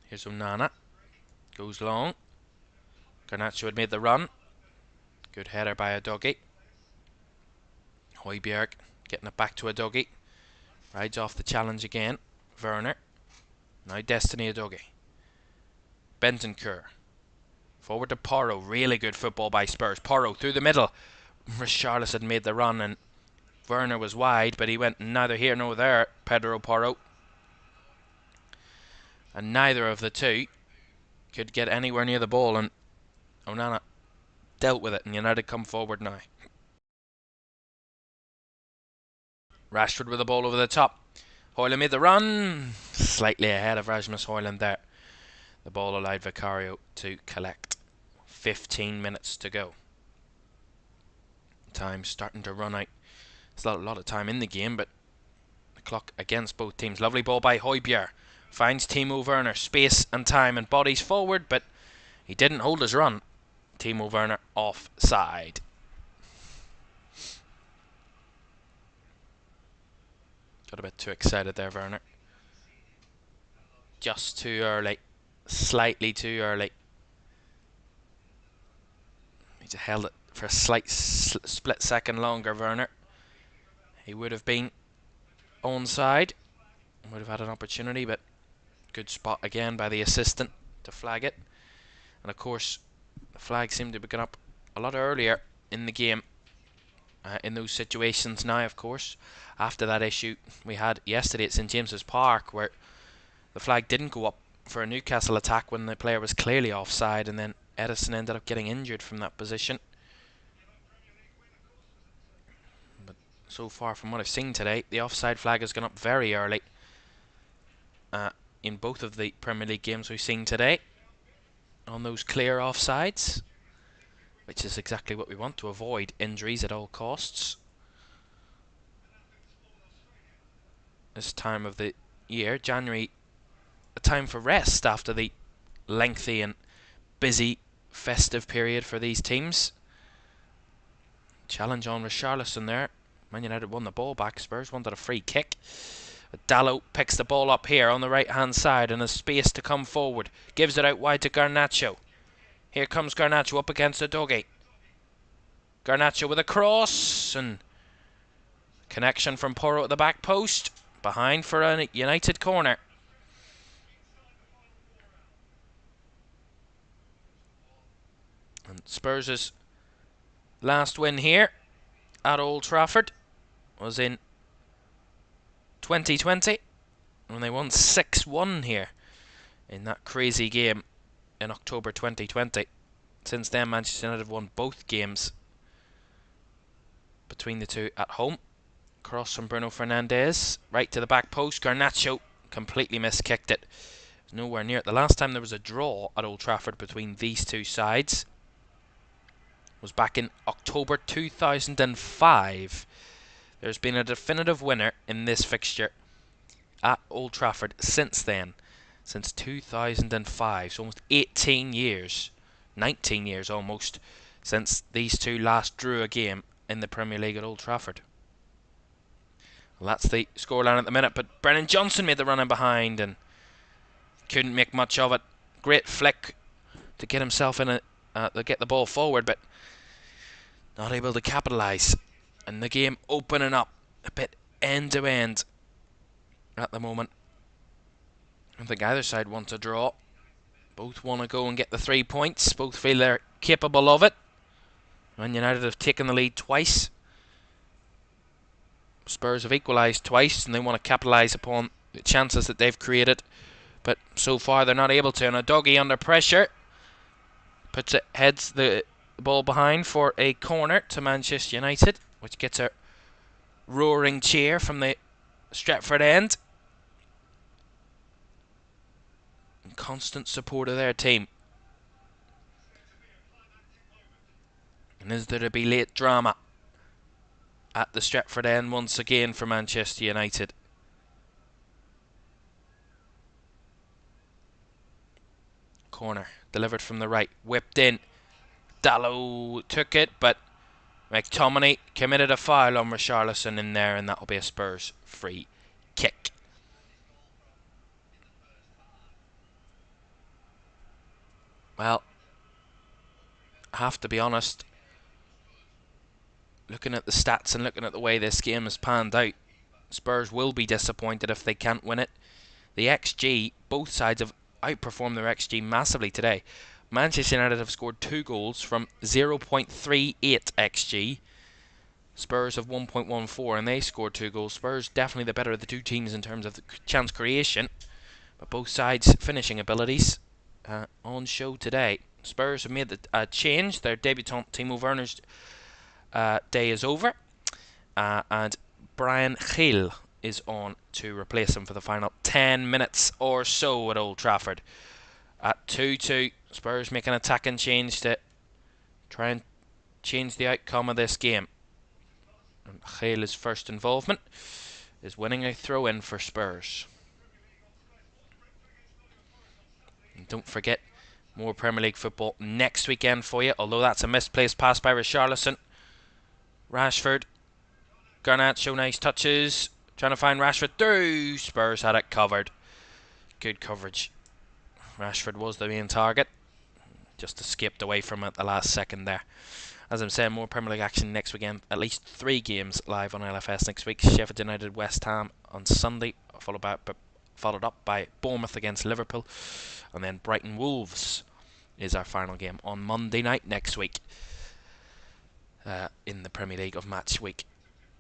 Here's Onana. Goes long. Garnacho had made the run. Good header by Udogie. Højbjerg getting it back to Udogie. Rides off the challenge again. Werner. Now Destiny Udogie. Bentancur. Forward to Porro. Really good football by Spurs. Porro through the middle. Richarlison had made the run, and Werner was wide, but he went neither here nor there. Pedro Porro. And neither of the two could get anywhere near the ball, and Onana dealt with it, and United come forward now. Rashford with the ball over the top. Højlund made the run, slightly ahead of Rasmus Højlund there. The ball allowed Vicario to collect. 15 minutes to go. Time starting to run out. There's a lot of time in the game, but the clock against both teams. Lovely ball by Højbjerg. Finds Timo Werner, space and time, and bodies forward, but he didn't hold his run. Timo Werner offside. Got a bit too excited there, Werner. Just too early. Slightly too early. He just held it for a slight split second longer, Werner. He would have been onside. Would have had an opportunity, but good spot again by the assistant to flag it. And of course, the flag seemed to be going up a lot earlier in the game in those situations now, of course. After that issue we had yesterday at St James's Park, where the flag didn't go up for a Newcastle attack when the player was clearly offside, and then Edison ended up getting injured from that position. But so far from what I've seen today, the offside flag has gone up very early in both of the Premier League games we've seen today, on those clear offsides, which is exactly what we want, to avoid injuries at all costs. This time of the year, January, a time for rest after the lengthy and busy festive period for these teams. Challenge on Richarlison there. Man United won the ball back. Spurs wanted a free kick. Dalot picks the ball up here on the right hand side and has space to come forward. Gives it out wide to Garnacho. Here comes Garnacho up against Udogie. Garnacho with a cross, and connection from Porro at the back post. Behind for a United corner. And Spurs' last win here at Old Trafford was in 2020, when they won 6-1 here in that crazy game in October 2020. Since then, Manchester United have won both games between the two at home. Cross from Bruno Fernandes, right to the back post. Garnacho completely miskicked it. Nowhere near it. The last time there was a draw at Old Trafford between these two sides was back in October 2005. There's been a definitive winner in this fixture at Old Trafford since then, since 2005. So almost 18 years, 19 years almost, since these two last drew a game in the Premier League at Old Trafford. Well, that's the scoreline at the minute, but Brennan Johnson made the run in behind and couldn't make much of it. Great flick to get himself in to get the ball forward, but not able to capitalise. And the game opening up a bit end to end at the moment. I think either side wants a draw. Both want to go and get the 3 points. Both feel they're capable of it. Man United have taken the lead twice. Spurs have equalised twice, and they want to capitalise upon the chances that they've created. But so far they're not able to. And Udogie under pressure heads the ball behind for a corner to Manchester United, which gets a roaring cheer from the Stretford end. Constant support of their team. And is there to be late drama at the Stretford end once again for Manchester United? Corner delivered from the right, whipped in. Dalot took it, but McTominay committed a foul on Richarlison in there, and that'll be a Spurs free kick. Well, I have to be honest, looking at the stats and looking at the way this game has panned out, Spurs will be disappointed if they can't win it. The XG, both sides have outperformed their XG massively today. Manchester United have scored 2 goals from 0.38 XG. Spurs have 1.14, and they scored 2 goals. Spurs definitely the better of the two teams in terms of the chance creation, but both sides' finishing abilities on show today. Spurs have made a change. Their debutant Timo Werner's day is over, and Brian Gil is on to replace him for the final 10 minutes or so at Old Trafford. At 2-2, Spurs make an attacking change to try and change the outcome of this game. And Gil's first involvement is winning a throw-in for Spurs. And don't forget, more Premier League football next weekend for you, although that's a misplaced pass by Richarlison. Rashford, Garnacho, nice touches, trying to find Rashford through. Spurs had it covered. Good coverage. Rashford was the main target, just escaped away from it at the last second there. As I'm saying, more Premier League action next weekend. At least 3 games live on LFS next week. Sheffield United, West Ham on Sunday, followed up by Bournemouth against Liverpool, and then Brighton Wolves is our final game on Monday night next week. in the Premier League of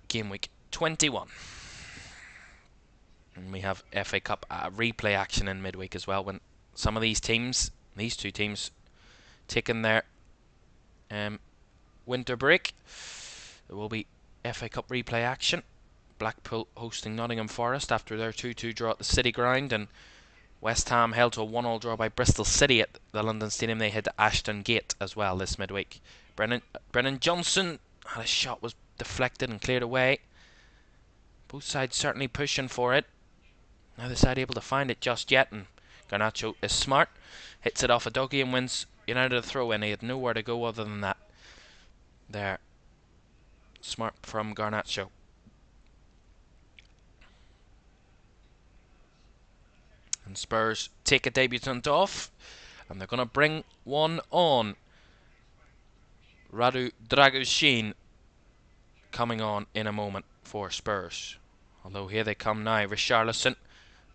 game week 21. And we have FA Cup replay action in midweek as well, when some of these two teams, taking their winter break. There will be FA Cup replay action. Blackpool hosting Nottingham Forest after their 2-2 draw at the City Ground, and West Ham held to a 1-1 draw by Bristol City at the London Stadium. They head to Ashton Gate as well this midweek. Brennan Johnson had a shot, was deflected and cleared away. Both sides certainly pushing for it. Neither side able to find it just yet, and Garnacho is smart. Hits it off a doggy and wins United a throw-in. He had nowhere to go other than that. There. Smart from Garnacho. And Spurs take a debutant off, and they're going to bring one on. Radu Dragushin coming on in a moment for Spurs. Although here they come now. Richarlison,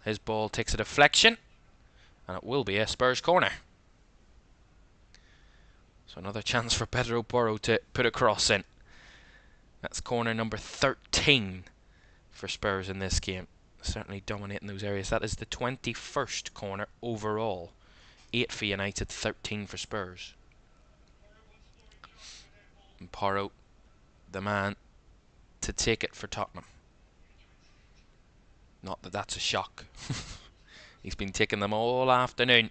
his ball takes a deflection, and it will be a Spurs corner. So another chance for Pedro Porro to put a cross in. That's corner number 13 for Spurs in this game. Certainly dominating those areas. That is the 21st corner overall. 8 for United, 13 for Spurs. And Porro, the man to take it for Tottenham. Not that that's a shock. He's been taking them all afternoon.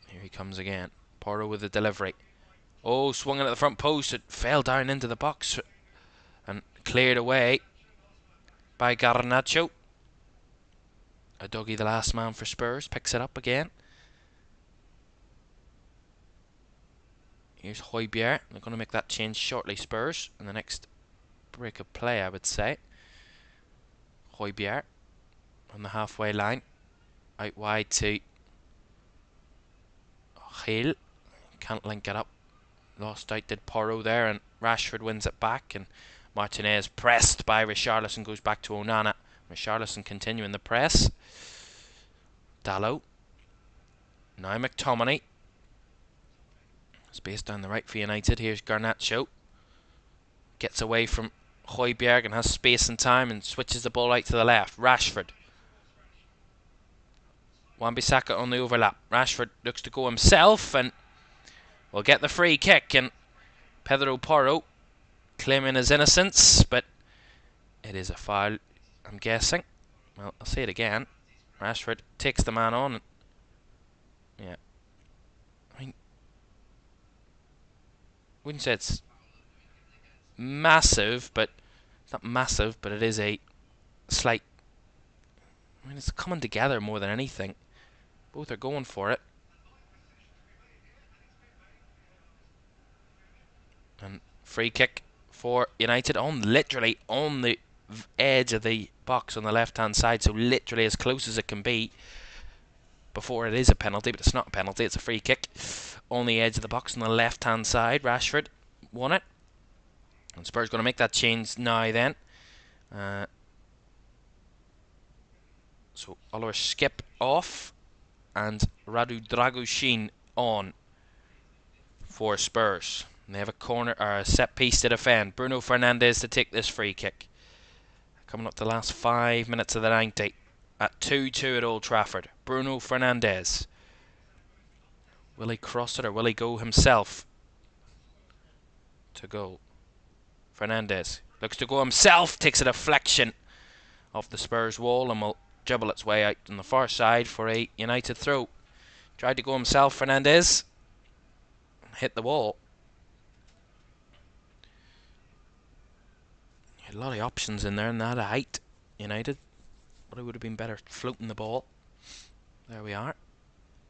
Here he comes again. Porro with the delivery. Oh, swung in at the front post. It fell down into the box and cleared away by Garnacho. Udogie, the last man for Spurs, picks it up again. Here's Højbjerg. They're going to make that change shortly, Spurs, in the next break of play, I would say. Højbjerg on the halfway line. Out wide to Gil. Can't link it up. Lost out did Porro there, and Rashford wins it back, and Martinez pressed by Richarlison, goes back to Onana. Richarlison continuing the press. Dalot. Now McTominay. Space down the right for United. Here's Garnacho. Gets away from Højbjerg and has space and time and switches the ball out to the left. Rashford. Wan-Bissaka on the overlap. Rashford looks to go himself and will get the free kick, and Pedro Porro claiming his innocence, but it is a foul, I'm guessing. Well, I'll say it again. Rashford takes the man on. Yeah. I mean, wouldn't say it's massive, but it's not massive, but it is a slight. I mean, it's coming together more than anything. Both are going for it. And free kick for United literally on the edge of the box on the left-hand side, so literally as close as it can be before it is a penalty, but it's not a penalty, it's a free kick on the edge of the box on the left-hand side. Rashford won it, and Spurs going to make that change now then. So Oliver Skip off and Radu Dragushin on for Spurs. And they have a corner or a set piece to defend. Bruno Fernandes to take this free kick. Coming up to the last 5 minutes of the 90 at 2-2 at Old Trafford. Bruno Fernandes. Will he cross it or will he go himself to goal? Fernandes looks to go himself. Takes a deflection off the Spurs wall and will dribble its way out on the far side for a United throw. Tried to go himself, Fernandes. Hit the wall. A lot of options in there and that height, United. But it would have been better floating the ball. There we are.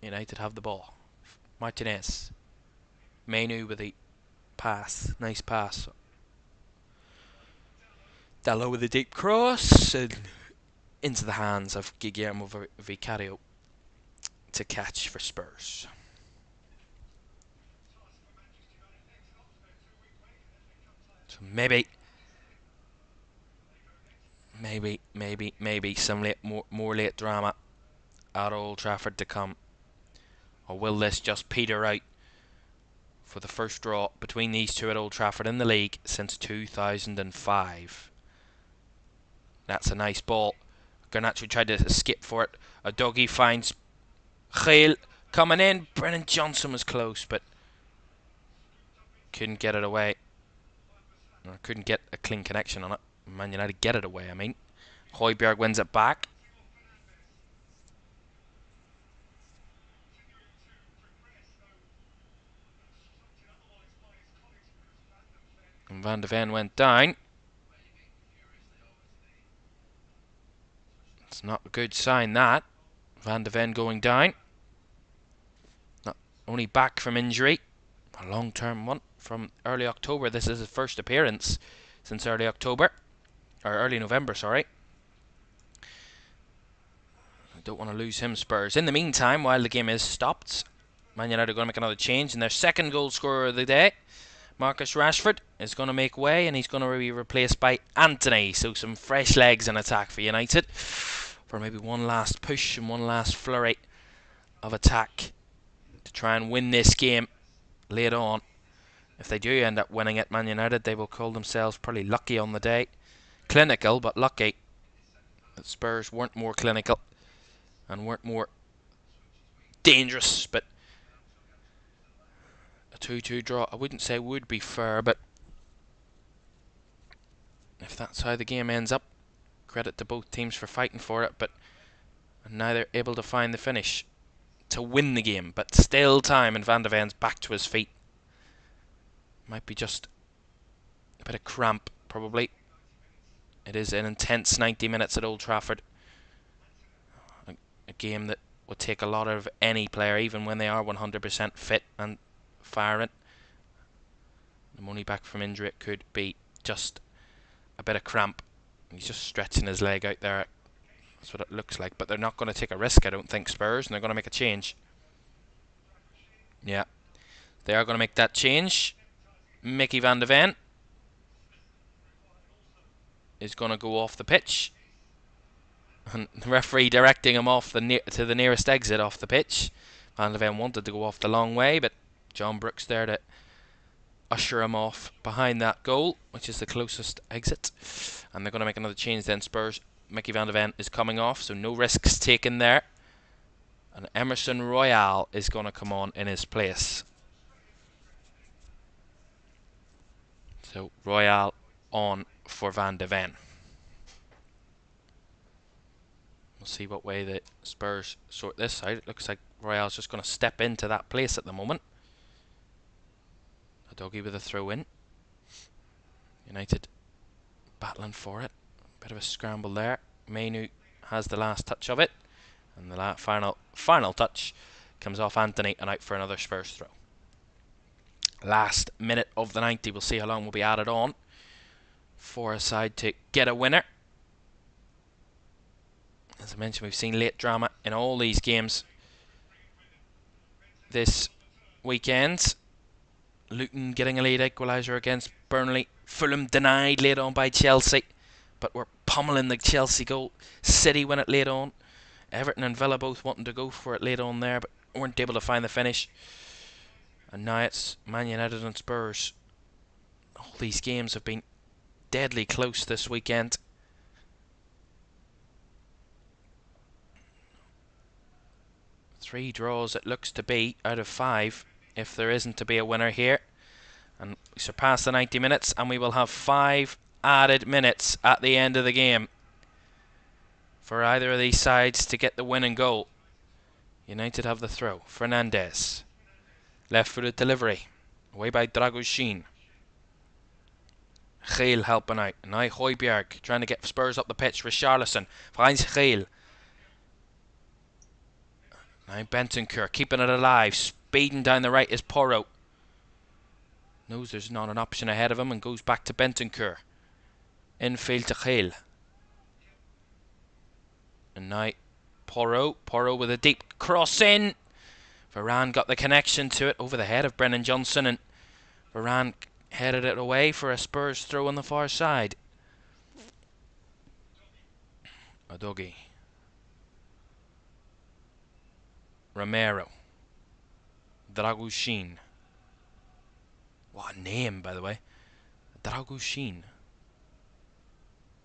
United have the ball. Martinez. Menu with the pass. Nice pass. Dalot with a deep cross. And into the hands of Guillermo Vicario to catch for Spurs. So maybe some more late drama at Old Trafford to come. Or will this just peter out for the first draw between these two at Old Trafford in the league since 2005. That's a nice ball. Garnacho tried to skip for it. A doggy finds Geel coming in. Brennan Johnson was close, but couldn't get it away. Or couldn't get a clean connection on it. Man United get it away, I mean. Højbjerg wins it back. And Van de Ven went down. It's not a good sign, that. Van de Ven going down. Not only back from injury. A long-term one from early October. This is his first appearance since early October. Or early November, sorry. I don't want to lose him, Spurs. In the meantime, while the game is stopped, Man United are going to make another change. And their second goal scorer of the day, Marcus Rashford, is going to make way, and he's going to be replaced by Antony. So some fresh legs in attack for United for maybe one last push and one last flurry of attack to try and win this game late on. If they do end up winning it, Man United, they will call themselves probably lucky on the day. Clinical, but lucky that Spurs weren't more clinical and weren't more dangerous. But a 2-2 draw, I wouldn't say would be fair, but if that's how the game ends up, credit to both teams for fighting for it, but neither able to find the finish to win the game. But still time, and Van de Ven's back to his feet. Might be just a bit of cramp, probably. It is an intense 90 minutes at Old Trafford. A game that would take a lot of any player, even when they are 100% fit and firing. The money back from injury, it could be just a bit of cramp. He's just stretching his leg out there. That's what it looks like. But they're not going to take a risk, I don't think, Spurs, and they're going to make a change. Yeah, they are going to make that change. Mickey Van de Ven is going to go off the pitch. And the referee directing him off to the nearest exit off the pitch. Van de Ven wanted to go off the long way, but John Brooks there to usher him off behind that goal, which is the closest exit. And they're going to make another change then, Spurs. Mickey Van de Ven is coming off, so no risks taken there. And Emerson Royale is going to come on in his place. So Royale on for Van de Ven. We'll see what way the Spurs sort this out. It looks like Royale's just going to step into that place at the moment. A doggy with a throw in. United battling for it. Bit of a scramble there. Mainu has the last touch of it. And the final touch comes off Antony and out for another Spurs throw. Last minute of the 90. We'll see how long will be added on for a side to get a winner. As I mentioned, we've seen late drama in all these games this weekend. Luton getting a lead equalizer against Burnley. Fulham denied late on by Chelsea, but were pummeling the Chelsea goal. City win it late on. Everton and Villa both wanting to go for it late on there, but weren't able to find the finish. And now it's Man United and Spurs. All these games have been deadly close this weekend. Three draws it looks to be out of 5 if there isn't to be a winner here. And we surpass the 90 minutes and we will have 5 added minutes at the end of the game for either of these sides to get the winning goal. United have the throw. Fernandes. Left-footed delivery. Away by Dragoshin. Geel helping out. Now Højbjerg trying to get Spurs up the pitch. Richarlison finds Geel. Now Bentancur keeping it alive. Speeding down the right is Porro. Knows there's not an option ahead of him and goes back to Bentancur. Infield to Geel. And now Porro. Porro with a deep cross in. Varane got the connection to it over the head of Brennan Johnson, and Varane headed it away for a Spurs throw on the far side. Udogie. Romero. Dragoshin. What a name, by the way. Dragushin.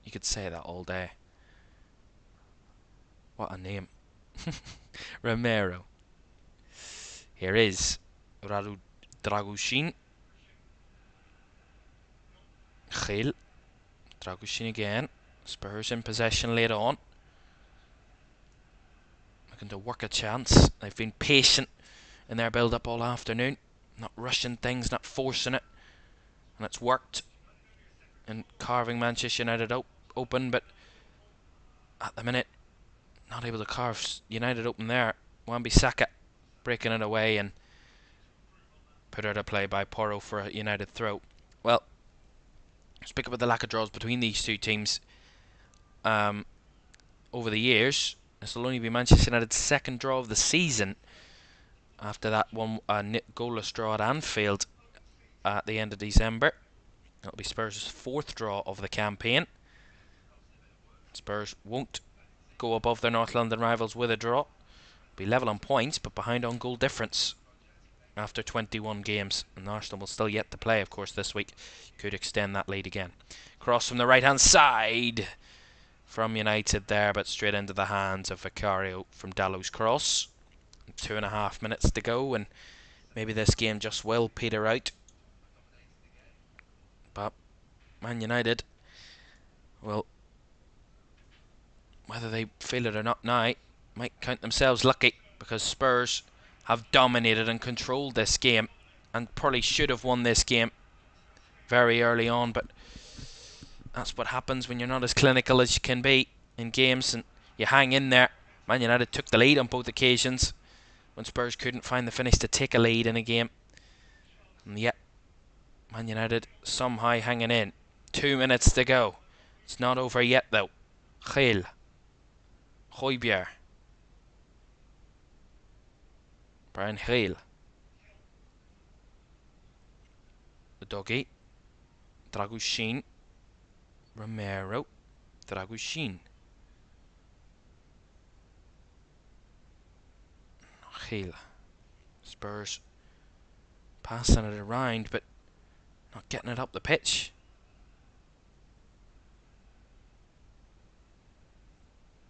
You could say that all day. What a name. Romero. Here is Radu Dragushin. Gil. Dragushin again. Spurs in possession later on. Looking to work a chance. They've been patient in their build-up all afternoon. Not rushing things, not forcing it. And it's worked. And carving Manchester United open, but at the minute, not able to carve United open there. Wan-Bissaka breaking it away and put out of play by Porro for a United throw. Well, speak about the lack of draws between these two teams over the years. This will only be Manchester United's second draw of the season after that one goalless draw at Anfield at the end of December. It'll be Spurs' fourth draw of the campaign. Spurs won't go above their North London rivals with a draw. Be level on points, but behind on goal difference after 21 games. And Arsenal will still yet to play, of course, this week. Could extend that lead again. Cross from the right-hand side from United there, but straight into the hands of Vicario from Dallow's cross. 2.5 minutes to go, and maybe this game just will peter out. But Man United will, whether they feel it or not now, might count themselves lucky, because Spurs have dominated and controlled this game and probably should have won this game very early on, but that's what happens when you're not as clinical as you can be in games and you hang in there. Man United took the lead on both occasions when Spurs couldn't find the finish to take a lead in a game, and yet Man United somehow hanging in. 2 minutes to go. It's not over yet though. Gil. Højbjerg. Brian Gil. The doggy. Dragushin. Romero. Dragushin. Gil. Spurs passing it around, but not getting it up the pitch.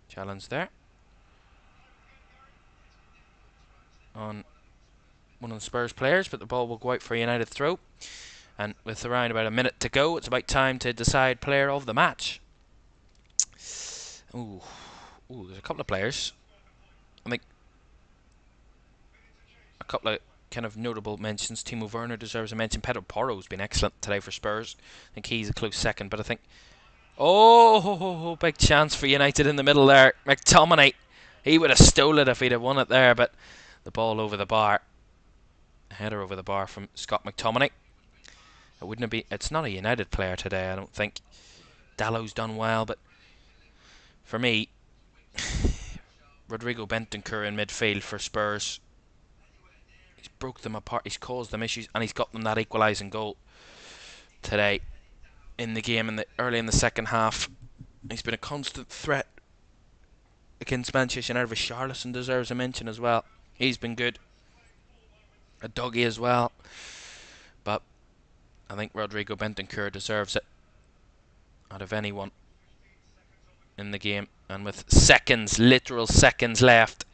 Challenge there on one of the Spurs players, but the ball will go out for a United throw. And with around about a minute to go, it's about time to decide player of the match. Ooh, there's a couple of players. I think a couple of kind of notable mentions. Timo Werner deserves a mention. Pedro Porro's been excellent today for Spurs. I think he's a close second, but I think big chance for United in the middle there. McTominay, he would have stolen it if he'd have won it there, but the ball over the bar. A header over the bar from Scott McTominay. It wouldn't be. It's not a United player today, I don't think. Dallow's done well, but for me, Rodrigo Bentancur in midfield for Spurs. He's broke them apart. He's caused them issues, and he's got them that equalising goal today in the game early in the second half. He's been a constant threat against Manchester United. Richarlison deserves a mention as well. He's been good. A doggy as well. But I think Rodrigo Bentancur deserves it out of anyone in the game. And with seconds, literal seconds left,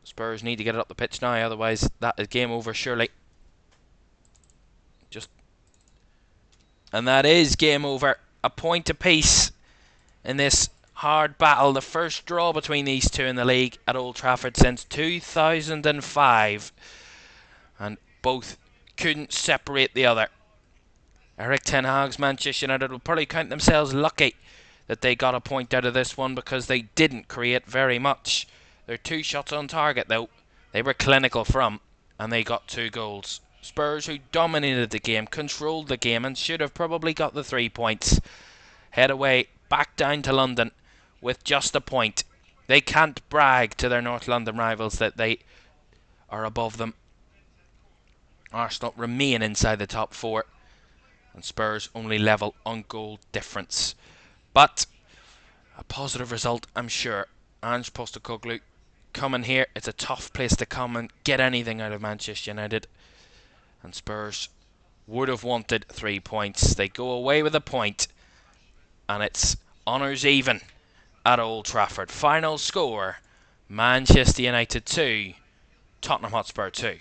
Spurs need to get it up the pitch now, otherwise that is game over surely. And that is game over. A point apiece in this hard battle. The first draw between these two in the league at Old Trafford since 2005. And both couldn't separate the other. Erik ten Hag's Manchester United will probably count themselves lucky that they got a point out of this one, because they didn't create very much. Their 2 shots on target though, they were clinical from, and they got 2 goals. Spurs, who dominated the game, controlled the game, and should have probably got the 3 points, head away back down to London with just a point. They can't brag to their North London rivals that they are above them. Arsenal remain inside the top 4, and Spurs only level on goal difference. But a positive result, I'm sure. Ange Postecoglou coming here, it's a tough place to come and get anything out of Manchester United. And Spurs would have wanted 3 points. They go away with a point, and it's honours even at Old Trafford. Final score: Manchester United 2, Tottenham Hotspur 2.